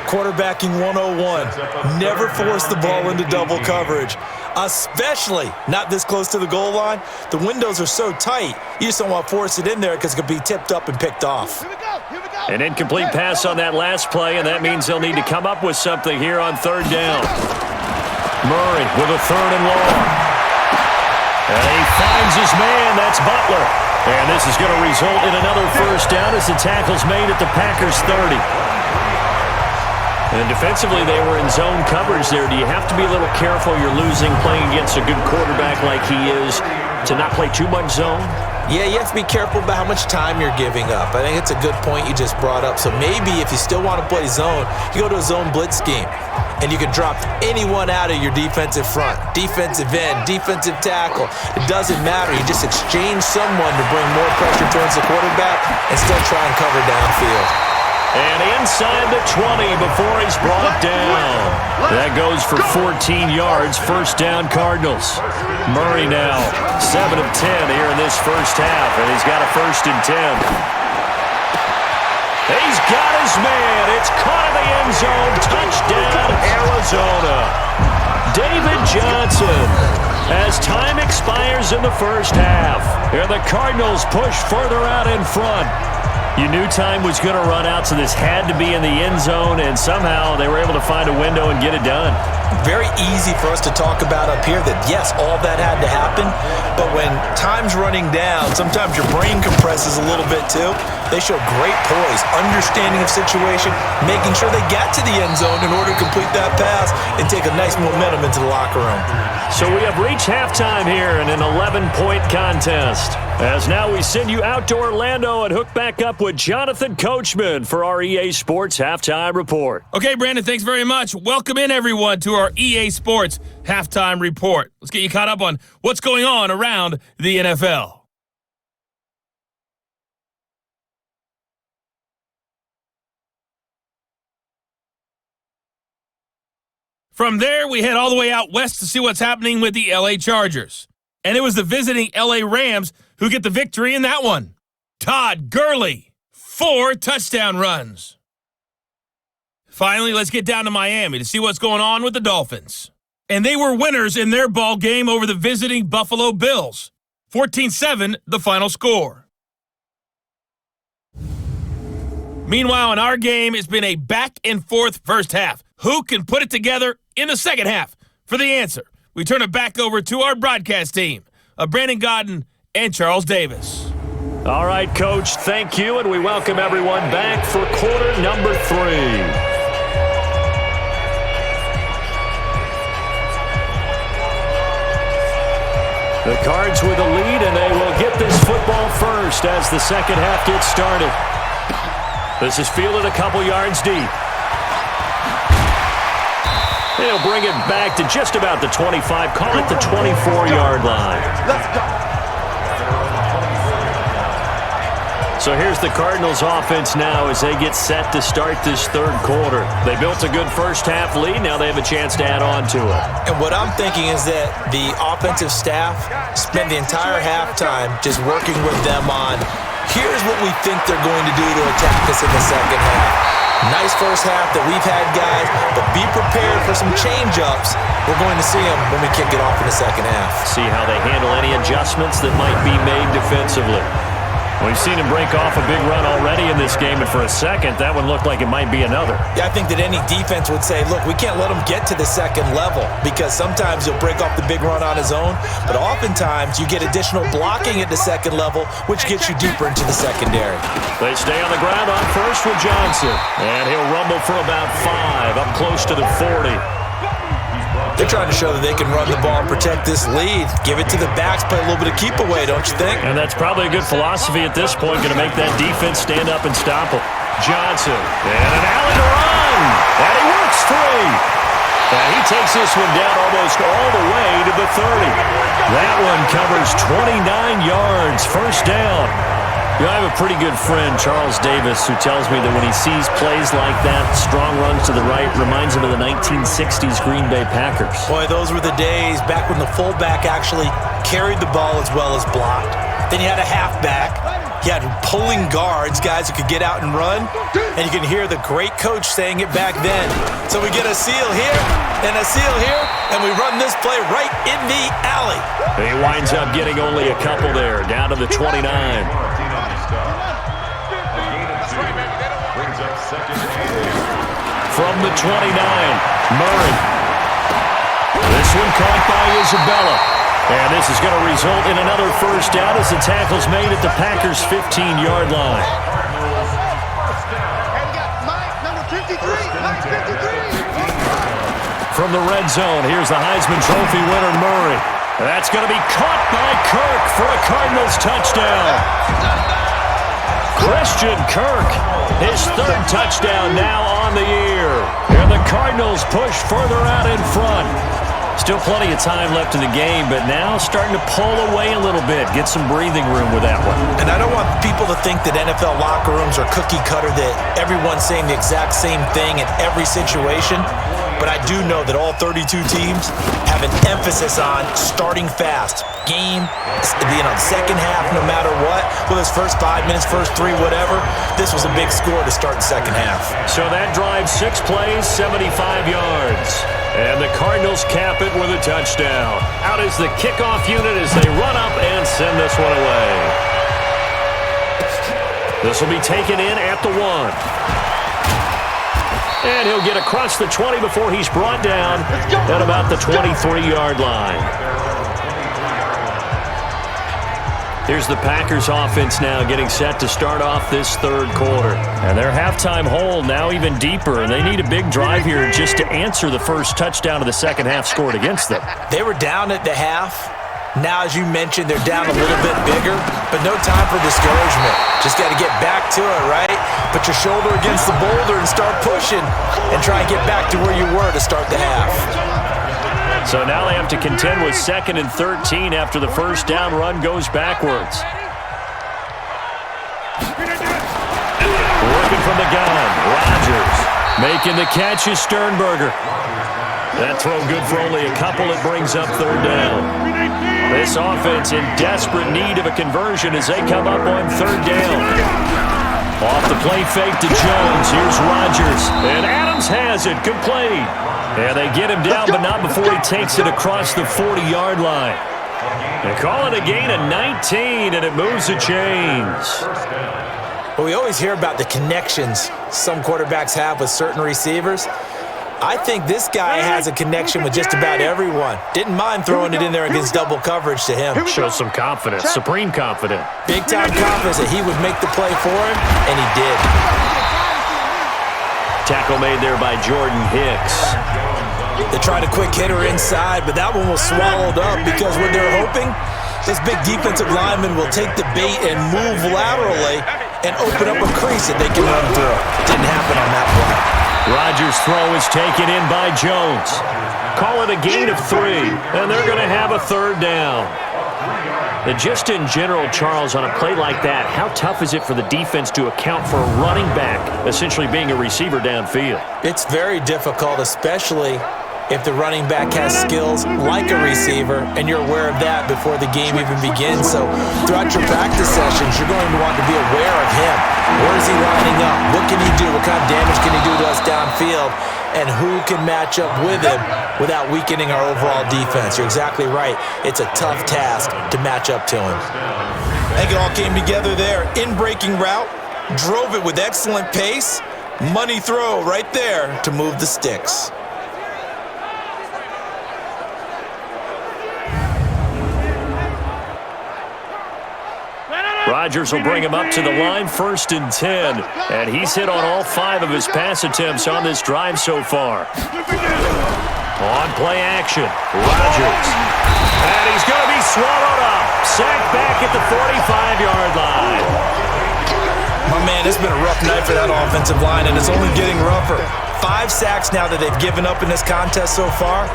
Speaker 3: Quarterbacking 101. Never force the ball into double coverage, especially not this close to the goal line. The windows are so tight, you just don't want to force it in there because it could be tipped up and picked off.
Speaker 2: An incomplete pass on that last play, and that means they'll need to come up with something here on third down. Murray with a 3rd and long. And he finds his man. That's Butler. And this is going to result in another first down as the tackle's made at the Packers' 30. And defensively, they were in zone coverage there. Do you have to be a little careful? You're losing playing against a good quarterback like he is to not play too much zone?
Speaker 3: Yeah, you have to be careful about how much time you're giving up. I think it's a good point you just brought up. So maybe if you still want to play zone, you go to a zone blitz scheme. And you can drop anyone out of your defensive front. Defensive end, defensive tackle. It doesn't matter. You just exchange someone to bring more pressure towards the quarterback and still try and cover downfield.
Speaker 2: And inside the 20 before he's brought down. That goes for 14 yards, first down Cardinals. Murray now, 7 of 10 here in this first half, and he's got a 1st and 10. He's got his man. It's caught in the end zone. Touchdown, Arizona. David Johnson. As time expires in the first half, and the Cardinals push further out in front. You knew time was going to run out, so this had to be in the end zone, and somehow they were able to find a window and get it done.
Speaker 3: Very easy for us to talk about up here that, yes, all that had to happen, but when time's running down, sometimes your brain compresses a little bit too. They show great poise, understanding of situation, making sure they got to the end zone in order to complete that pass and take a nice momentum into the locker room.
Speaker 2: So we have reached halftime here in an 11-point contest. As now we send you out to Orlando and hook back up with Jonathan Coachman for our EA Sports Halftime Report.
Speaker 1: Okay, Brandon, thanks very much. Welcome in, everyone, to our EA Sports Halftime Report. Let's get you caught up on what's going on around the NFL. From there, we head all the way out west to see what's happening with the LA Chargers. And it was the visiting LA Rams who get the victory in that one. Todd Gurley, 4 touchdown runs. Finally, let's get down to Miami to see what's going on with the Dolphins. And they were winners in their ball game over the visiting Buffalo Bills. 14-7, the final score. Meanwhile, in our game, it's been a back-and-forth first half. Who can put it together in the second half? For the answer, we turn it back over to our broadcast team of Brandon Godden and Charles Davis.
Speaker 2: All right, Coach, thank you, and we welcome everyone back for quarter number 3. The Cards with a lead, and they will get this football first as the second half gets started. This is fielded a couple yards deep. They'll bring it back to just about the 25, call it the 24-yard line.
Speaker 5: Let's go.
Speaker 2: So here's the Cardinals offense now as they get set to start this third quarter. They built a good first half lead. Now they have a chance to add on to it.
Speaker 3: And what I'm thinking is that the offensive staff spent the entire halftime just working with them on, here's what we think they're going to do to attack us in the second half. Nice first half that we've had, guys, but be prepared for some change-ups. We're going to see them when we kick it off in the second half.
Speaker 2: See how they handle any adjustments that might be made defensively. We've seen him break off a big run already in this game, and for a second, that one looked like it might be another.
Speaker 3: Yeah, I think that any defense would say, look, we can't let him get to the second level because sometimes he'll break off the big run on his own, but oftentimes you get additional blocking at the second level, which gets you deeper into the secondary.
Speaker 2: They stay on the ground on first with Johnson, and he'll rumble for about 5, up close to the 40.
Speaker 3: They're trying to show that they can run the ball and protect this lead. Give it to the backs, play a little bit of keep away, don't you think?
Speaker 2: And that's probably a good philosophy at this point, going to make that defense stand up and stop them. Johnson, and an alley to run, and he works free. And he takes this one down almost all the way to the 30. That one covers 29 yards, first down. You know, I have a pretty good friend, Charles Davis, who tells me that when he sees plays like that, strong runs to the right, reminds him of the 1960s Green Bay Packers.
Speaker 3: Boy, those were the days back when the fullback actually carried the ball as well as blocked. Then you had a halfback. You had pulling guards, guys who could get out and run. And you can hear the great coach saying it back then. So we get a seal here and a seal here, and we run this play right in the alley.
Speaker 2: He winds up getting only a couple there, down to the 29. From the 29, Murray. This one caught by Isabella. And this is going to result in another first down as the tackle's made at the Packers' 15-yard line. From the red zone, here's the Heisman Trophy winner, Murray. That's going to be caught by Kirk for a Cardinals touchdown. Christian Kirk, his third touchdown now on the year. And the Cardinals push further out in front. Still plenty of time left in the game, but now starting to pull away a little bit, get some breathing room with that one.
Speaker 3: And I don't want people to think that NFL locker rooms are cookie cutter, that everyone's saying the exact same thing in every situation. But I do know that all 32 teams have an emphasis on starting fast. Game, second half, no matter what. Whether it's first 5 minutes, first 3, whatever. This was a big score to start the second half.
Speaker 2: So that drives 6 plays, 75 yards. And the Cardinals cap it with a touchdown. Out is the kickoff unit as they run up and send this one away. This will be taken in at the 1. And he'll get across the 20 before he's brought down at about the 23-yard line. Here's the Packers offense now getting set to start off this third quarter. And their halftime hole now even deeper, and they need a big drive here just to answer the first touchdown of the second half scored against them.
Speaker 3: They were down at the half. Now, as you mentioned, they're down a little bit bigger, but no time for discouragement. Just got to get back to it, right? Put your shoulder against the boulder and start pushing and try and get back to where you were to start the half.
Speaker 2: So now they have to contend with 2nd and 13 after the first down run goes backwards. Working from the gun, Rodgers. Making the catch is Sternberger. That throw good for only a couple. It brings up third down. This offense in desperate need of a conversion as they come up on third down. Off the play fake to Jones. Here's Rodgers. And Adams has it. Complete. And they get him down, but not before he takes it across the 40-yard line. They call it a gain of 19, and it moves the chains.
Speaker 3: Well, we always hear about the connections some quarterbacks have with certain receivers. I think this guy has a connection with just about everyone. Didn't mind throwing it in there against double coverage to him.
Speaker 2: Shows some confidence, supreme confidence.
Speaker 3: Big-time confidence that he would make the play for him, and he did.
Speaker 2: Tackle made there by Jordan Hicks.
Speaker 3: They tried a quick hitter inside, but that one was swallowed up because what they're hoping, this big defensive lineman will take the bait and move laterally and open up a crease that they can run through. Didn't happen on that play.
Speaker 2: Rodgers' throw is taken in by Jones. Call it a gain of 3, and they're going to have a third down. And just in general, Charles, on a play like that, how tough is it for the defense to account for a running back essentially being a receiver downfield?
Speaker 3: It's very difficult, especially if the running back has skills like a receiver, and you're aware of that before the game even begins. So throughout your practice sessions, you're going to want to be aware of him. Where is he lining up? What can he do? What kind of damage can he do to us downfield? And who can match up with him without weakening our overall defense? You're exactly right. It's a tough task to match up to him. I think it all came together there. In-breaking route, drove it with excellent pace. Money throw right there to move the sticks.
Speaker 2: Rodgers will bring him up to the line, 1st and 10. And he's hit on all 5 of his pass attempts on this drive so far. On play action, Rodgers. And he's going to be swallowed up. Sacked back at the 45-yard line.
Speaker 3: My man, it's been a rough night for that offensive line, and it's only getting rougher. 5 sacks now that they've given up in this contest so far.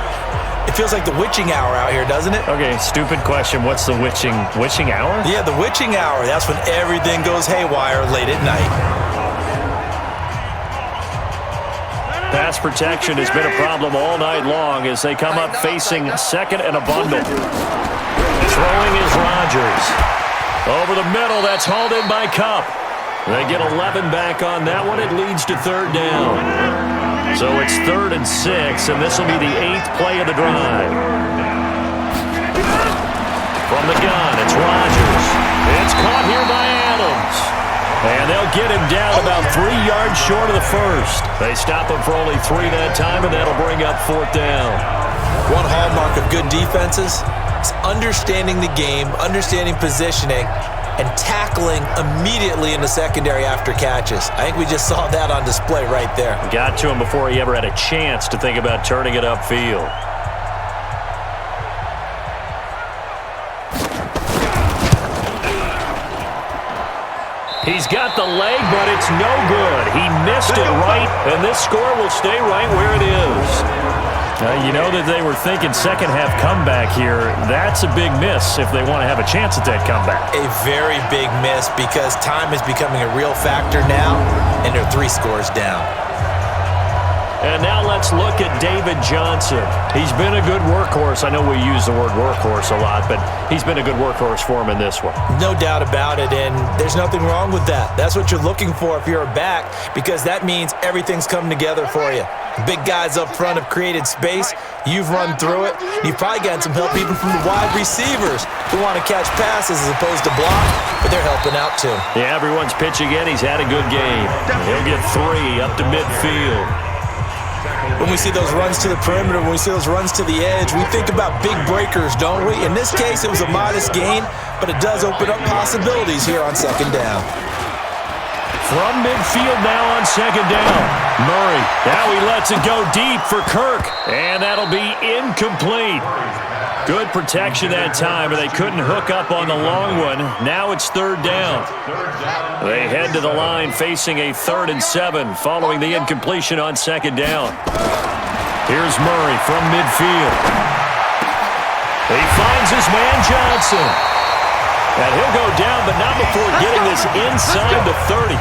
Speaker 3: It feels like the witching hour out here, doesn't it?
Speaker 2: Okay, stupid question. What's the witching hour?
Speaker 3: Yeah, the witching hour. That's when everything goes haywire late at night.
Speaker 2: Pass protection has been a problem all night long as they come up facing 2nd and a bundle. Throwing is Rodgers. Over the middle, that's hauled in by Kupp. They get 11 back on that one. It leads to 3rd down. So it's 3rd and 6, and this will be the 8th play of the drive. From the gun, it's Rodgers. It's caught here by Adams. And they'll get him down about 3 yards short of the first. They stop him for only 3 that time, and that'll bring up 4th down.
Speaker 3: One hallmark of good defenses is understanding the game, understanding positioning, and tackling immediately in the secondary after catches. I think we just saw that on display right there.
Speaker 2: Got to him before he ever had a chance to think about turning it upfield. He's got the leg, but it's no good. He missed it right, and this score will stay right where it is. You know that they were thinking second-half comeback here. That's a big miss if they want to have a chance at that comeback.
Speaker 3: A very big miss because time is becoming a real factor now, and they're 3 scores down.
Speaker 2: And now let's look at David Johnson. He's been a good workhorse. I know we use the word workhorse a lot, but he's been a good workhorse for him in this one.
Speaker 3: No doubt about it, and there's nothing wrong with that. That's what you're looking for if you're a back, because that means everything's come together for you. Big guys up front have created space. You've run through it. You've probably gotten some help even from the wide receivers who want to catch passes as opposed to block, but they're helping out too.
Speaker 2: Yeah, everyone's pitching in. He's had a good game. He'll get 3 up to midfield.
Speaker 3: When we see those runs to the perimeter, when we see those runs to the edge, we think about big breakers, don't we? In this case, it was a modest gain, but it does open up possibilities here on 2nd down.
Speaker 2: From midfield now on 2nd down. Murray, now he lets it go deep for Kirk, and that'll be incomplete. Good protection that time, but they couldn't hook up on the long one. Now it's 3rd down. They head to the line facing a 3rd and 7 following the incompletion on 2nd down. Here's Murray from midfield. He finds his man Johnson. And he'll go down, but not before getting this inside the 30.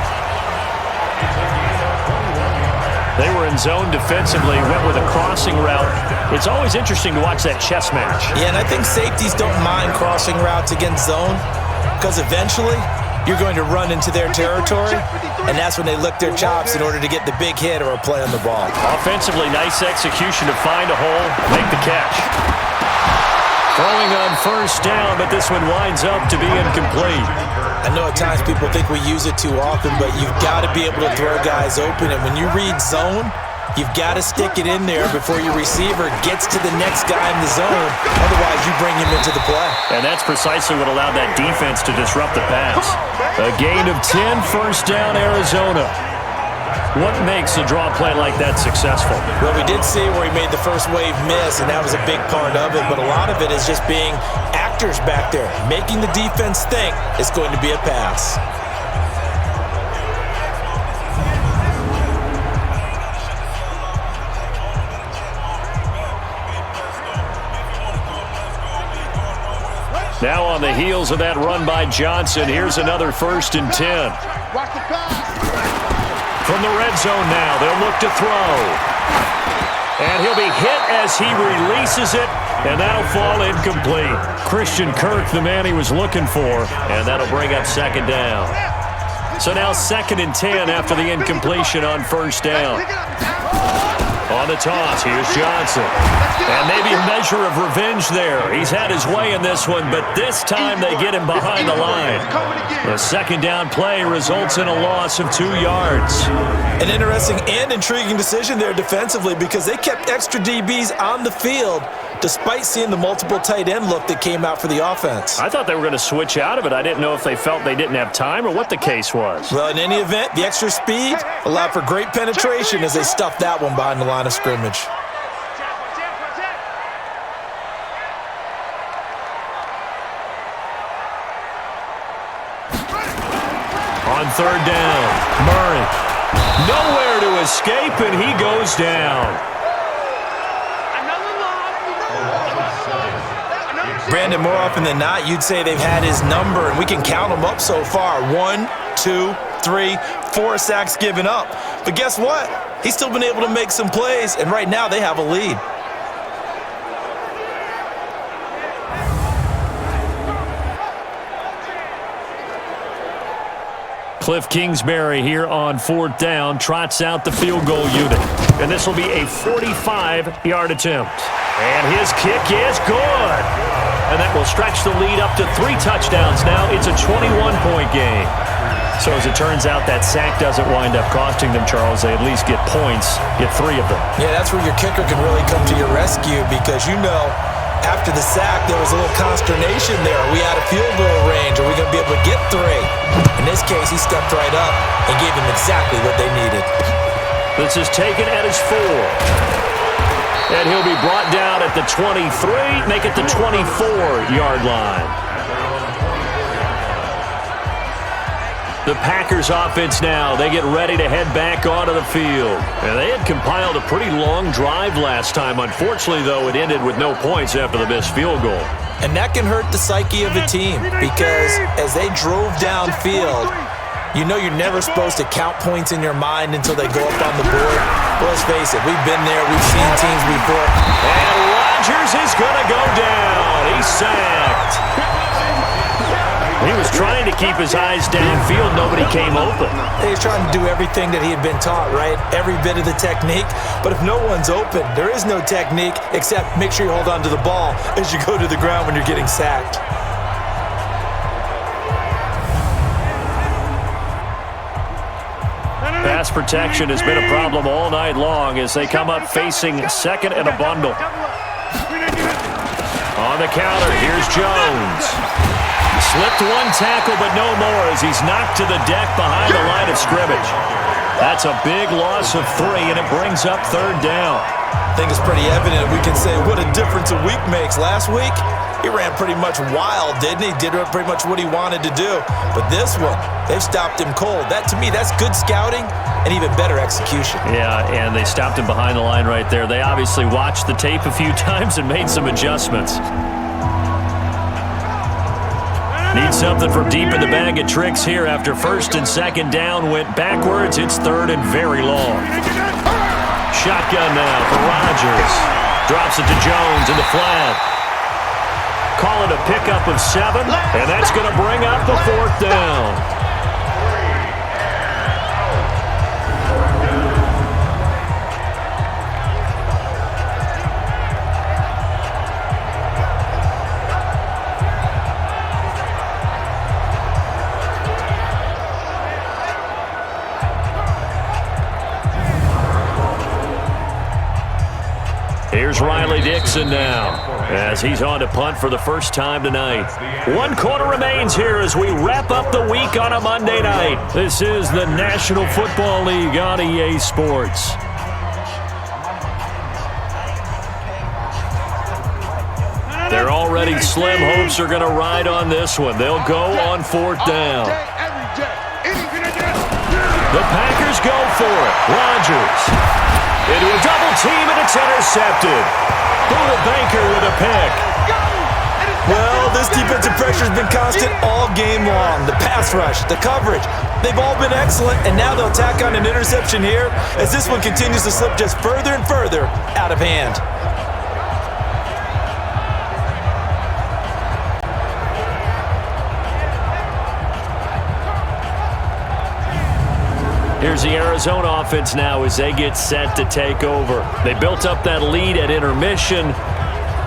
Speaker 2: They were in zone defensively, went with a crossing route. It's always interesting to watch that chess match.
Speaker 3: Yeah, and I think safeties don't mind crossing routes against zone because eventually you're going to run into their territory, and that's when they lick their chops in order to get the big hit or a play on the ball.
Speaker 2: Offensively, nice execution to find a hole, make the catch. Throwing on 1st down, but this one winds up to be incomplete.
Speaker 3: I know at times people think we use it too often, but you've got to be able to throw guys open, and when you read zone, You've got to stick it in there before your receiver gets to the next guy in the zone. Otherwise, you bring him into the play.
Speaker 2: And that's precisely what allowed that defense to disrupt the pass. A gain of 10, first down, Arizona. What makes a draw play like that successful?
Speaker 3: Well, we did see where he made the first wave miss, and that was a big part of it. But a lot of it is just being actors back there, making the defense think it's going to be a pass.
Speaker 2: Now on the heels of that run by Johnson, here's another 1st and 10. From the red zone now, they'll look to throw. And he'll be hit as he releases it, and that'll fall incomplete. Christian Kirk, the man he was looking for, and that'll bring up 2nd down. So now 2nd and 10 after the incompletion on 1st down. On the toss, here's Johnson. And maybe a measure of revenge there. He's had his way in this one, but this time they get him behind the line. The 2nd down play results in a loss of 2 yards.
Speaker 3: An interesting and intriguing decision there defensively because they kept extra DBs on the field despite seeing the multiple tight end look that came out for the offense.
Speaker 2: I thought they were going to switch out of it. I didn't know if they felt they didn't have time or what the case was.
Speaker 3: Well, in any event, the extra speed allowed for great penetration as they stuffed that one behind the line of scrimmage.
Speaker 2: On 3rd down, Murray. Nowhere to escape, and he goes down.
Speaker 3: Brandon, more often than not, you'd say they've had his number, and we can count them up so far. 1, 2, 3, 4 sacks given up. But guess what? He's still been able to make some plays, and right now they have a lead.
Speaker 2: Cliff Kingsbury here on 4th down trots out the field goal unit. And this will be a 45-yard attempt. And his kick is good. And that will stretch the lead up to 3 touchdowns now. It's a 21-point game. So as it turns out, that sack doesn't wind up costing them, Charles. They at least get points, get 3 of them.
Speaker 3: Yeah, that's where your kicker can really come to your rescue because you know after the sack, there was a little consternation there. Are we out of field goal range? Are we going to be able to get 3? In this case, he stepped right up and gave them exactly what they needed.
Speaker 2: This is taken at his 4. And he'll be brought down at the 23, make it the 24-yard line. The Packers offense now, they get ready to head back onto the field. And they had compiled a pretty long drive last time. Unfortunately, though, it ended with no points after the missed field goal.
Speaker 3: And that can hurt the psyche of a team because as they drove downfield, you know you're never supposed to count points in your mind until they go up on the board. Well, let's face it, we've been there, we've seen teams before.
Speaker 2: And Rodgers is going to go down. He's sacked. He was trying to keep his eyes downfield. Nobody came open.
Speaker 3: He was trying to do everything that he had been taught, right? Every bit of the technique. But if no one's open, there is no technique except make sure you hold on to the ball as you go to the ground when you're getting sacked.
Speaker 2: Pass protection has been a problem all night long as they come up facing 2nd and a bundle. On the counter, here's Jones. Slipped 1 tackle, but no more as he's knocked to the deck behind the line of scrimmage. That's a big loss of 3, and it brings up 3rd down.
Speaker 3: I think it's pretty evident. We can say what a difference a week makes. Last week, he ran pretty much wild, didn't he? Did pretty much what he wanted to do. But this one, they've stopped him cold. That, to me, that's good scouting and even better execution.
Speaker 2: Yeah, and they stopped him behind the line right there. They obviously watched the tape a few times and made some adjustments. Need something from deep in the bag of tricks here after 1st and 2nd down went backwards. It's 3rd and very long. Shotgun now for Rodgers. Drops it to Jones in the flat. Call it a pickup of 7, and that's going to bring up the 4th down. Here's Riley Dixon now as he's on to punt for the first time tonight. 1 quarter remains here as we wrap up the week on a Monday night. This is the National Football League on EA Sports. They're already slim hopes are going to ride on this one. They'll go on 4th down. The Packers go for it. Rodgers into a double team, and it's intercepted. Buda Baker with a pick.
Speaker 3: Well, this defensive pressure has been constant all game long. The pass rush, the coverage, they've all been excellent, and now they'll tack on an interception here as this one continues to slip just further and further out of hand.
Speaker 2: Here's the Arizona offense now as they get set to take over. They built up that lead at intermission,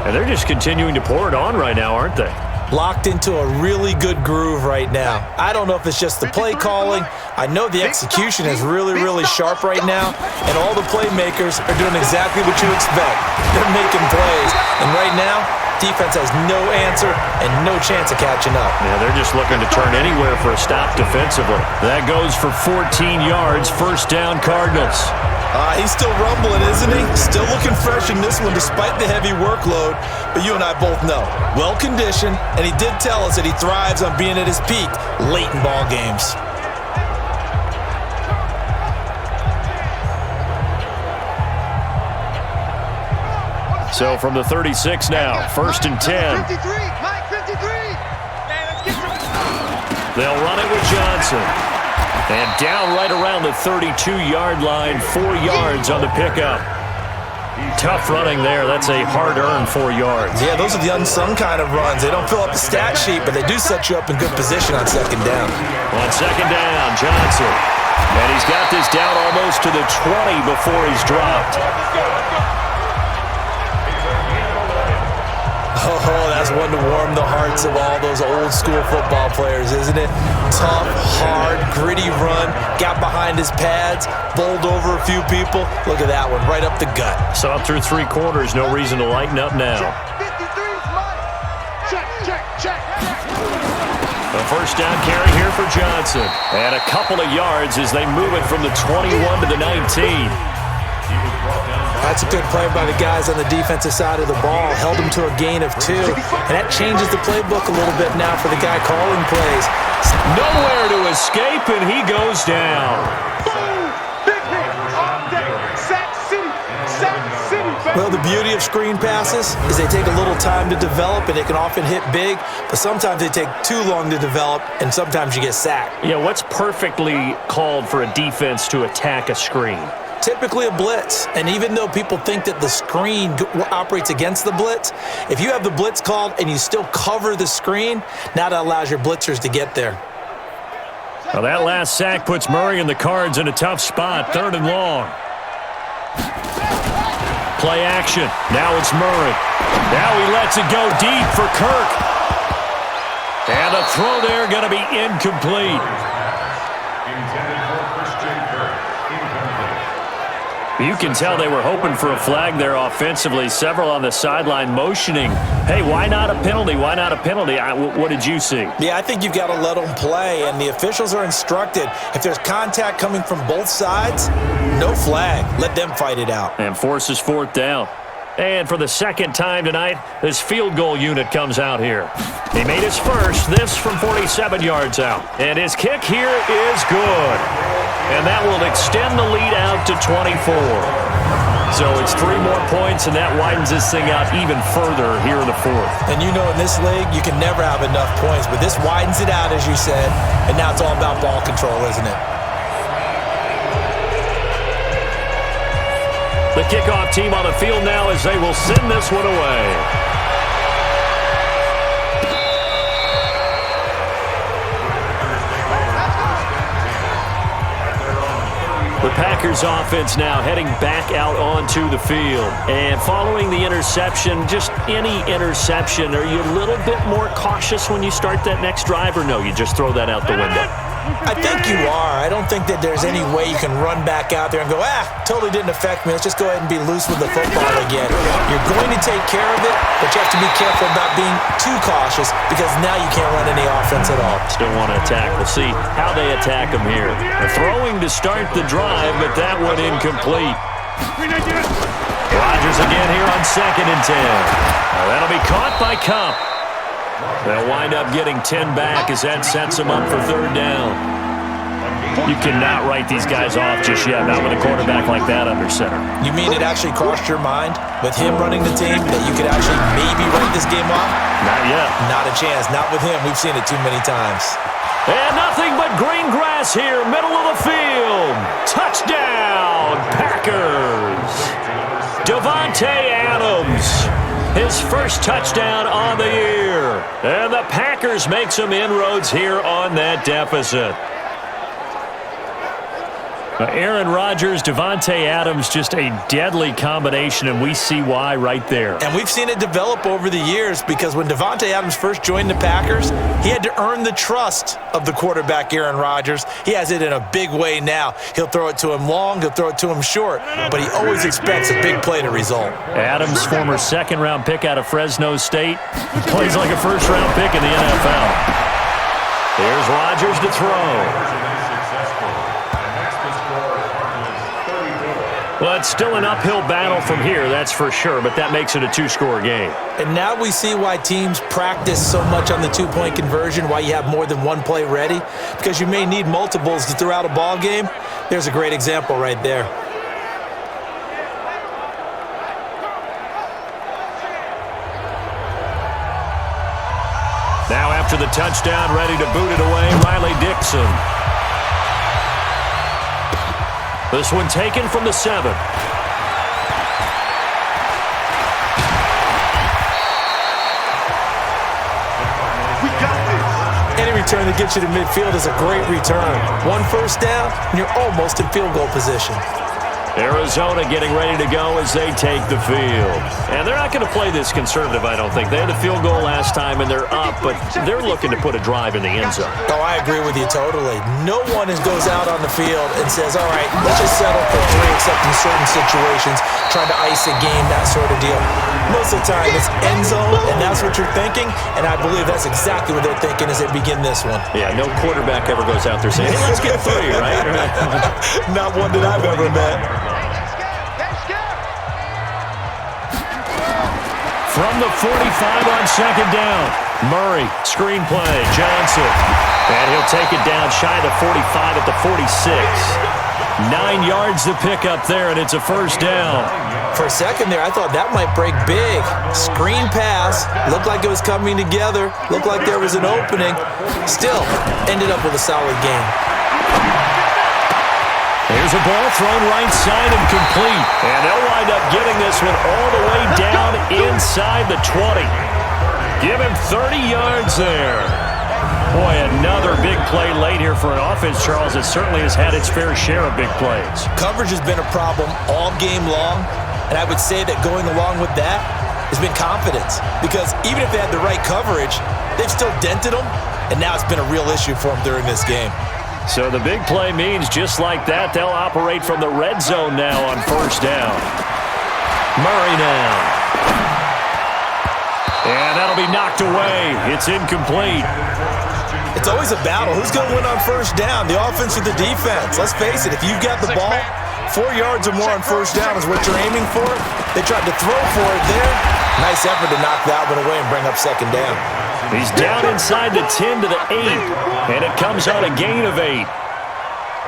Speaker 2: and they're just continuing to pour it on right now, aren't they?
Speaker 3: Locked into a really good groove right now. I don't know if it's just the play calling. I know the execution is really, really sharp right now, and all the playmakers are doing exactly what you expect. They're making plays, and right now, defense has no answer and no chance of catching up.
Speaker 2: Yeah, they're just looking to turn anywhere for a stop defensively. That goes for 14 yards, 1st down Cardinals.
Speaker 3: He's still rumbling, isn't he? Still looking fresh in this one despite the heavy workload. But you and I both know, well-conditioned, and he did tell us that he thrives on being at his peak late in ball games.
Speaker 2: So from the 36 now, 1st and 10. They'll run it with Johnson. And down right around the 32-yard line, 4 yards on the pickup. Tough running there. That's a hard-earned 4 yards.
Speaker 3: Yeah, those are the unsung kind of runs. They don't fill up the stat sheet, but they do set you up in good position on 2nd down.
Speaker 2: On 2nd down, Johnson. And he's got this down almost to the 20 before he's dropped.
Speaker 3: Oh, that's one to warm the hearts of all those old-school football players, isn't it? Tough, hard, gritty run, got behind his pads, bowled over a few people. Look at that one, right up the gut.
Speaker 2: Saw through 3 quarters, no reason to lighten up now. A 1st down carry here for Johnson. And a couple of yards as they move it from the 21 to the 19.
Speaker 3: That's a good play by the guys on the defensive side of the ball. Held him to a gain of 2. And that changes the playbook a little bit now for the guy calling plays.
Speaker 2: Nowhere to escape, and he goes down.
Speaker 3: Well, the beauty of screen passes is they take a little time to develop, and they can often hit big, but sometimes they take too long to develop, and sometimes you get sacked.
Speaker 2: Yeah, what's perfectly called for a defense to attack a screen?
Speaker 3: Typically a blitz, and even though people think that the screen operates against the blitz, if you have the blitz called and you still cover the screen, now that allows your blitzers to get there.
Speaker 2: Well, that last sack puts Murray and the Cards in a tough spot, 3rd and long. Play action. Now it's Murray. Now he lets it go deep for Kirk. And the throw there going to be incomplete. You can tell they were hoping for a flag there offensively. Several on the sideline motioning, hey, why not a penalty? Why not a penalty? What did you see?
Speaker 3: Yeah, I think you've got to let them play, and the officials are instructed. If there's contact coming from both sides, no flag. Let them fight it out.
Speaker 2: And forces 4th down. And for the 2nd time tonight, this field goal unit comes out here. He made his first, this from 47 yards out. And his kick here is good. And that will extend the lead out to 24. So it's 3 more points, and that widens this thing out even further here in the 4th.
Speaker 3: And you know in this league, you can never have enough points, but this widens it out, as you said, and now it's all about ball control, isn't it?
Speaker 2: The kickoff team on the field now as they will send this one away. The Packers offense now heading back out onto the field. And following the interception, just any interception, are you a little bit more cautious when you start that next drive, or no, you just throw that out the window?
Speaker 3: I think you are. I don't think that there's any way you can run back out there and go, totally didn't affect me. Let's just go ahead and be loose with the football again. You're going to take care of it, but you have to be careful about being too cautious because now you can't run any offense at all.
Speaker 2: Still want to attack. We'll see how they attack him here. They're throwing to start the drive, but that one incomplete. Rodgers again here on 2nd and 10. Now that'll be caught by Cup. They'll wind up getting 10 back as that sets them up for 3rd down. You cannot write these guys off just yet, not with a quarterback like that under center.
Speaker 3: You mean it actually crossed your mind with him running the team that you could actually maybe write this game off?
Speaker 2: Not yet.
Speaker 3: Not a chance. Not with him. We've seen it too many times.
Speaker 2: And nothing but green grass here, middle of the field. Touchdown, Packers. Davante Adams, his first touchdown on the year. And the Packers make some inroads here on that deficit. Aaron Rodgers, Davante Adams, just a deadly combination, and we see why right there.
Speaker 3: And we've seen it develop over the years because when Davante Adams first joined the Packers, he had to earn the trust of the quarterback, Aaron Rodgers. He has it in a big way now. He'll throw it to him long, he'll throw it to him short, but he always expects a big play to result.
Speaker 2: Adams, former 2nd-round pick out of Fresno State, plays like a 1st-round pick in the NFL. Here's Rodgers to throw. Well, it's still an uphill battle from here, that's for sure, but that makes it a 2-score game.
Speaker 3: And now we see why teams practice so much on the 2-point conversion, why you have more than one play ready, because you may need multiples to throw out a ball game. There's a great example right there.
Speaker 2: Now after the touchdown, ready to boot it away, Riley Dixon. This one taken from the 7.
Speaker 3: Any return that gets you to midfield is a great return. 1 first down, and you're almost in field goal position.
Speaker 2: Arizona getting ready to go as they take the field. And they're not going to play this conservative, I don't think. They had a field goal last time, and they're up, but they're looking to put a drive in the end zone.
Speaker 3: Oh, I agree with you totally. No one goes out on the field and says, all right, let's just settle for 3, except in certain situations, trying to ice a game, that sort of deal. Most of the time, it's end zone, and that's what you're thinking, and I believe that's exactly what they're thinking as they begin this one.
Speaker 2: Yeah, no quarterback ever goes out there saying, hey, let's get 3, right?
Speaker 3: Not one that I've ever met.
Speaker 2: From the 45 on 2nd down, Murray, screenplay, Johnson. And he'll take it down shy of the 45 at the 46. 9 yards to pick up there, and it's a 1st down.
Speaker 3: For a second there, I thought that might break big. Screen pass, looked like it was coming together, looked like there was an opening. Still, ended up with a solid game.
Speaker 2: Here's a ball thrown right side and complete. And they'll wind up getting this one all the way down inside the 20. Give him 30 yards there. Boy, another big play late here for an offense, Charles, that certainly has had its fair share of big plays.
Speaker 3: Coverage has been a problem all game long, and I would say that going along with that has been confidence. Because even if they had the right coverage, they've still dented them, and now it's been a real issue for them during this game.
Speaker 2: So the big play means just like that, they'll operate from the red zone now on 1st down. Murray now. And that'll be knocked away. It's incomplete.
Speaker 3: It's always a battle. Who's going to win on 1st down, the offense or the defense? Let's face it, if you've got the ball, 4 yards or more on 1st down is what you're aiming for. They tried to throw for it there. Nice effort to knock that one away and bring up 2nd down.
Speaker 2: He's down inside the 10 to the 8, and it comes on a gain of 8.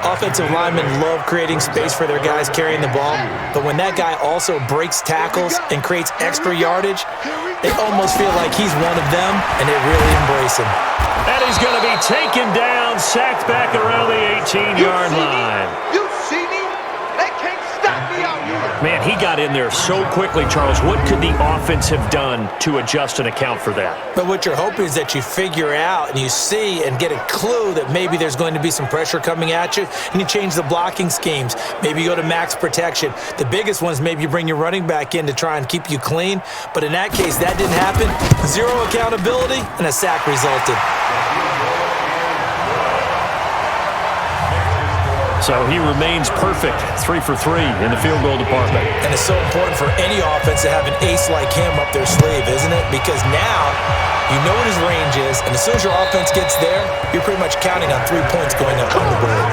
Speaker 3: Offensive linemen love creating space for their guys carrying the ball, but when that guy also breaks tackles and creates extra yardage, they almost feel like he's one of them, and they really embrace him.
Speaker 2: And he's going to be taken down, sacked back around the 18-yard line.
Speaker 5: You see me? They can't stop me out here.
Speaker 2: Man, he got in there so quickly, Charles. What could the offense have done to adjust and account for that?
Speaker 3: But what you're hoping is that you figure out and you see and get a clue that maybe there's going to be some pressure coming at you, and you change the blocking schemes. Maybe you go to max protection. The biggest one is maybe you bring your running back in to try and keep you clean. But in that case, that didn't happen. 0 accountability, and a sack resulted.
Speaker 2: So he remains perfect, 3 for 3 in the field goal department.
Speaker 3: And it's so important for any offense to have an ace like him up their sleeve, isn't it? Because now you know what his range is, and as soon as your offense gets there, you're pretty much counting on 3 points going up on the board.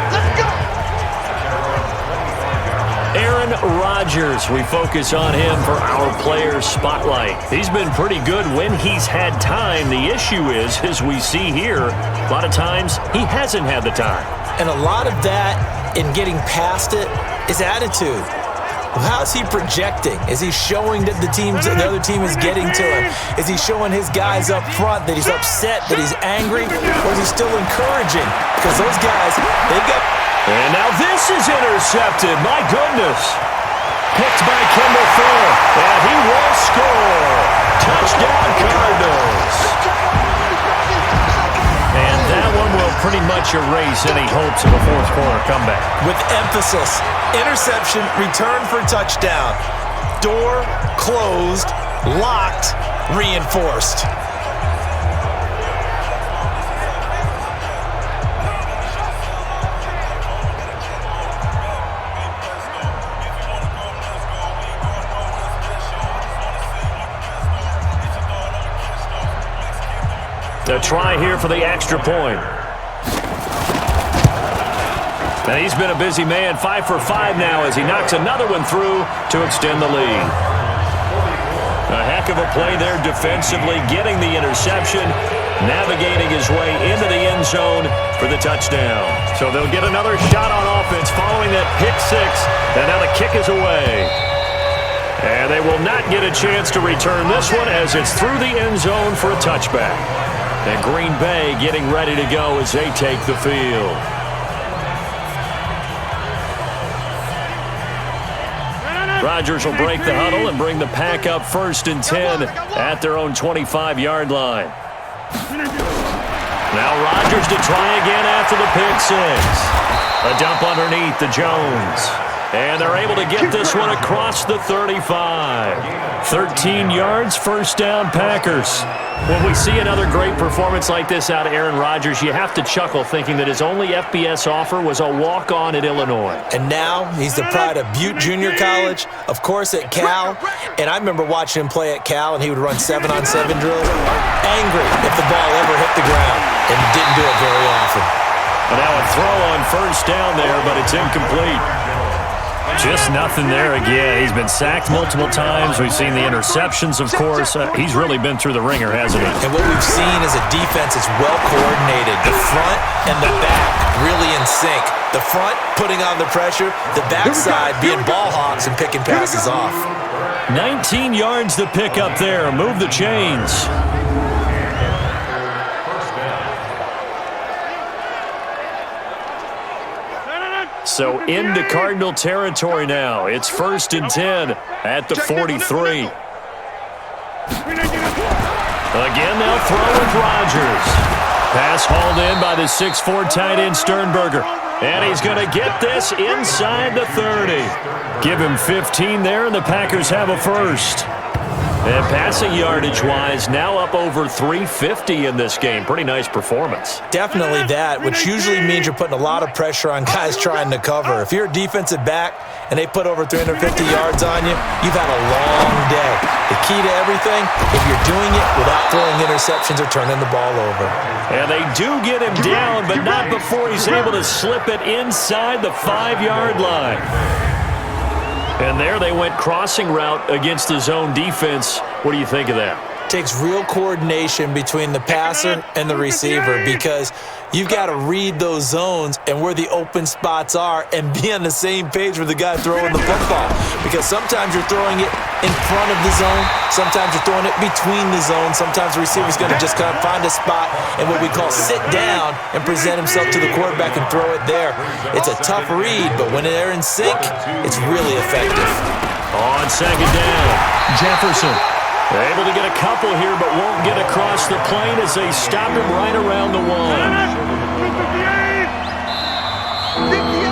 Speaker 2: Aaron Rodgers, we focus on him for our Players Spotlight. He's been pretty good when he's had time. The issue is, as we see here, a lot of times he hasn't had the time.
Speaker 3: And a lot of that in getting past it is attitude. How's he projecting? Is he showing that the other team is getting to him? Is he showing his guys up front that he's upset, that he's angry? Or is he still encouraging? Because those guys, they got...
Speaker 2: And now this is intercepted. My goodness. Picked by Kendall Fuller. And he will score. Touchdown, Cardinals. And that one will pretty much erase any hopes of a fourth quarter comeback.
Speaker 3: With emphasis, interception, return for touchdown. Door closed, locked, reinforced.
Speaker 2: A try here for the extra point. And he's been a busy man, 5 for 5 now as he knocks another one through to extend the lead. A heck of a play there defensively, getting the interception, navigating his way into the end zone for the touchdown. So they'll get another shot on offense following that pick six, and now the kick is away. And they will not get a chance to return this one as it's through the end zone for a touchback. And Green Bay getting ready to go as they take the field. Rodgers will break the huddle and bring the pack up 1st and 10 at their own 25-yard line. Now Rodgers to try again after the pick six. A dump underneath to Jones. And they're able to get this one across the 35. 13 yards, first down, Packers. When we see another great performance like this out of Aaron Rodgers, you have to chuckle thinking that his only FBS offer was a walk-on at Illinois.
Speaker 3: And now he's the pride of Butte Junior College, of course at Cal. And I remember watching him play at Cal, and he would run 7-on-7 drills. Angry if the ball ever hit the ground, and didn't do it very often.
Speaker 2: And now a throw on first down there, but it's incomplete. Just nothing there again. He's been sacked multiple times. We've seen the interceptions, of course. He's really been through the ringer, hasn't he?
Speaker 3: And what we've seen is a defense that's well coordinated. The front and the back really in sync. The front putting on the pressure. The backside being ball hawks and picking passes off.
Speaker 2: 19 yards to pick up there. Move the chains. So into Cardinal territory now. It's 1st and 10 at the 43. Again, they'll throw with Rodgers. Pass hauled in by the 6'4" tight end Sternberger. And he's going to get this inside the 30. Give him 15 there, and the Packers have a first. And passing yardage-wise, now up over 350 in this game. Pretty nice performance.
Speaker 3: Definitely that, which usually means you're putting a lot of pressure on guys trying to cover. If you're a defensive back and they put over 350 yards on you, you've had a long day. The key to everything, if you're doing it without throwing interceptions or turning the ball over.
Speaker 2: And they do get him down, but not before he's able to slip it inside the 5-yard line. And there they went crossing route against the zone defense. What do you think of that?
Speaker 3: Takes real coordination between the passer and the receiver because you've got to read those zones and where the open spots are and be on the same page with the guy throwing the football. Because sometimes you're throwing it in front of the zone. Sometimes you're throwing it between the zones. Sometimes the receiver's going to just kind of find a spot and what we call sit down and present himself to the quarterback and throw it there. It's a tough read, but when they're in sync, it's really effective.
Speaker 2: On second down, Jefferson. Able to get a couple here, but won't get across the plane as they stop him right around the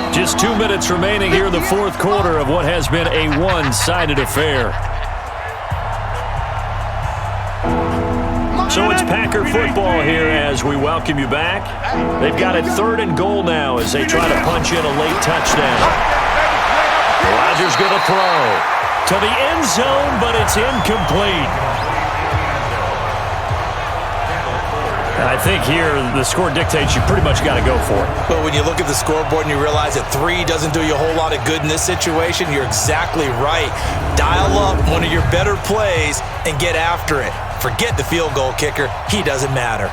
Speaker 2: 1. Just 2 minutes remaining here in the fourth quarter of what has been a one-sided affair. So it's Packer football here as we welcome you back. They've got it 3rd and goal now as they try to punch in a late touchdown. Rodgers going to throw to the end zone, but it's incomplete. I think here the score dictates you pretty much got to go for it.
Speaker 3: But when you look at the scoreboard and you realize that 3 doesn't do you a whole lot of good in this situation, you're exactly right. Dial up one of your better plays and get after it. Forget the field goal kicker. He doesn't matter.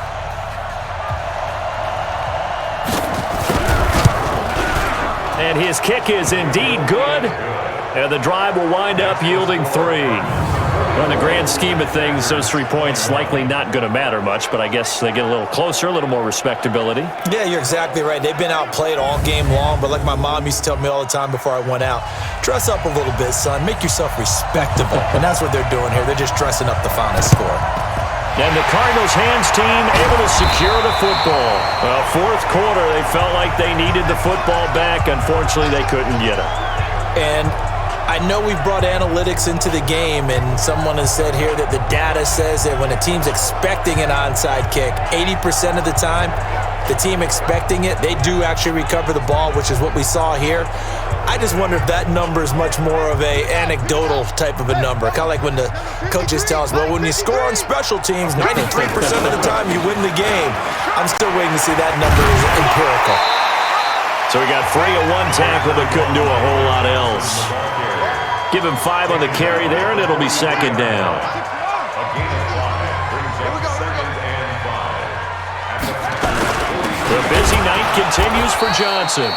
Speaker 2: And his kick is indeed good. And the drive will wind up yielding 3. Well, in the grand scheme of things, those 3 points likely not going to matter much, but I guess they get a little closer, a little more respectability.
Speaker 3: Yeah, you're exactly right. They've been outplayed all game long, but like my mom used to tell me all the time before I went out, dress up a little bit, son. Make yourself respectable. And that's what they're doing here. They're just dressing up the final score.
Speaker 2: And the Cardinals' hands team able to secure the football. Well, 4th quarter, they felt like they needed the football back. Unfortunately, they couldn't get it.
Speaker 3: And I know we've brought analytics into the game, and someone has said here that the data says that when a team's expecting an onside kick, 80% of the time, the team expecting it, they do actually recover the ball, which is what we saw here. I just wonder if that number is much more of a anecdotal type of a number. Kind of like when the coaches tell us, well, when you score on special teams, 93% of the time you win the game. I'm still waiting to see that number is empirical.
Speaker 2: So we got 3 on 1 tackle, but couldn't do a whole lot else. Give him 5 on the carry there, and it'll be 2nd down. The busy night continues for Johnson.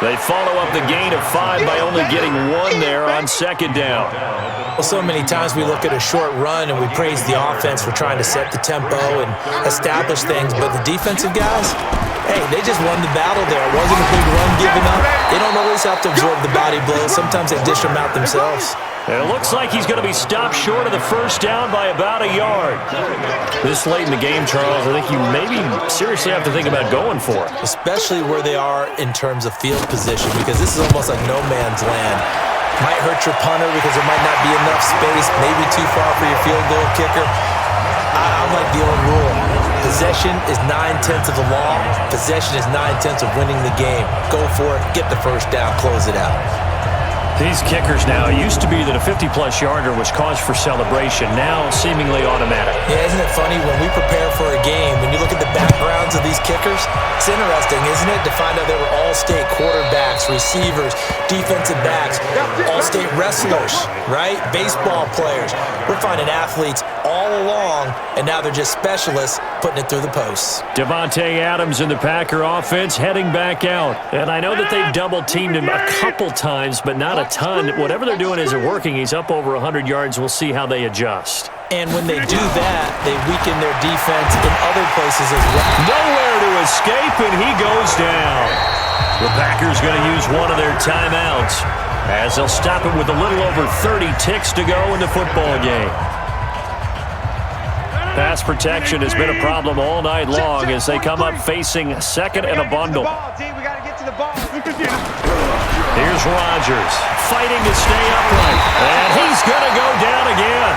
Speaker 2: They follow up the gain of 5 by only getting 1 there on 2nd down.
Speaker 3: Well, so many times we look at a short run and we praise the offense for trying to set the tempo and establish things, but the defensive guys, hey, they just won the battle there. It wasn't a big run given up. They don't always have to absorb the body blows. Sometimes they dish them out themselves.
Speaker 2: It looks like he's going to be stopped short of the 1st down by about a yard. This late in the game, Charles, I think you maybe seriously have to think about going for it.
Speaker 3: Especially where they are in terms of field position, because this is almost like no man's land. Might hurt your punter because there might not be enough space, maybe too far for your field goal kicker. I'm like the old rule. Possession is 9/10 of the law. Possession is 9/10 of winning the game. Go for it, get the 1st down, close it out.
Speaker 2: These kickers now, it used to be that a 50-plus yarder was cause for celebration. Now, seemingly automatic.
Speaker 3: Yeah, isn't it funny? When we prepare for a game, when you look at the backgrounds of these kickers, it's interesting, isn't it, to find out they were all-state quarterbacks, receivers, defensive backs, all-state wrestlers, right? Baseball players. We're finding athletes all along, and now they're just specialists putting it through the posts.
Speaker 2: Devontae Adams in the Packer offense heading back out. And I know that they've double-teamed him a couple times, but not a ton. Whatever they're doing isn't working. He's up over 100 yards. We'll see how they adjust.
Speaker 3: And when they do that, they weaken their defense in other places as well.
Speaker 2: Nowhere to escape, and he goes down. The Packers going to use one of their timeouts as they'll stop it with a little over 30 ticks to go in the football game. Pass protection has been a problem all night long as they come up facing 2nd and a bundle. Here's Rodgers fighting to stay upright, and he's going to go down again.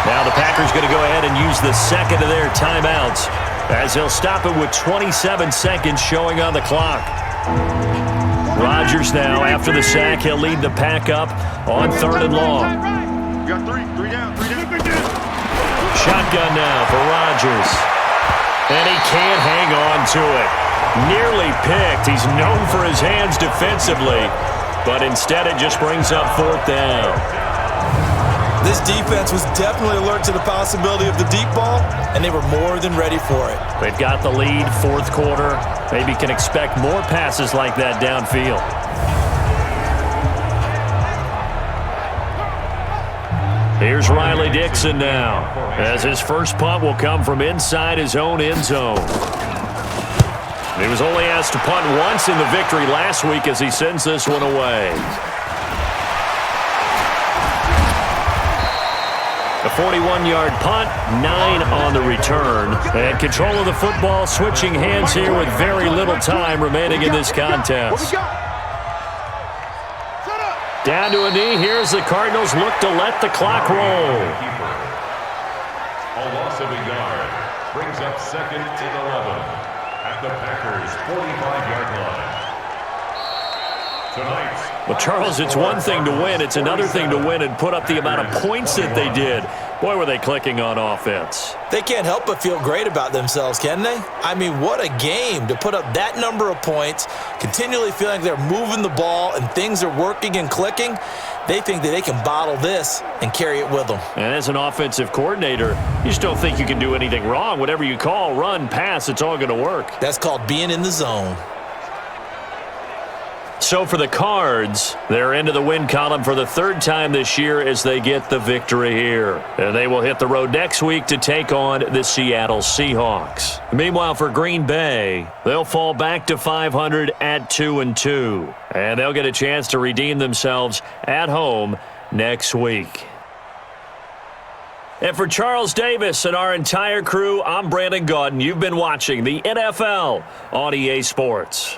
Speaker 2: Now the Packers going to go ahead and use the 2nd of their timeouts as they'll stop it with 27 seconds showing on the clock. Rodgers now, after the sack, he'll lead the Pack up on 3rd and long.
Speaker 5: You got 3 down.
Speaker 2: Shotgun now for Rodgers. And he can't hang on to it. Nearly picked. He's known for his hands defensively, but instead it just brings up 4th down.
Speaker 3: This defense was definitely alert to the possibility of the deep ball, and they were more than ready for it.
Speaker 2: They've got the lead, 4th quarter. Maybe can expect more passes like that downfield. Here's Riley Dixon now, as his first punt will come from inside his own end zone. He was only asked to punt once in the victory last week as he sends this one away. A 41-yard punt, 9 on the return. And control of the football switching hands here with very little time remaining in this contest. Down to a knee. Here's the Cardinals look to let the clock roll.
Speaker 6: A loss of a yard. brings up second and 11 at the Packers' 45-yard line.
Speaker 2: Well, Charles, it's one thing to win. It's another thing to win and put up the amount of points that they did. Boy, were they clicking on offense.
Speaker 3: They can't help but feel great about themselves, can they? I mean, what a game to put up that number of points, continually feeling they're moving the ball and things are working and clicking. They think that they can bottle this and carry it with them.
Speaker 2: And as an offensive coordinator, you just don't think you can do anything wrong. Whatever you call, run, pass, it's all going to work.
Speaker 3: That's called being in the zone.
Speaker 2: So for the Cards, they're into the win column for the third time this year as they get the victory here. And they will hit the road next week to take on the Seattle Seahawks. Meanwhile, for Green Bay, they'll fall back to 500 at 2-2. And they'll get a chance to redeem themselves at home next week. And for Charles Davis and our entire crew, I'm Brandon Gaudin. You've been watching the NFL on EA Sports.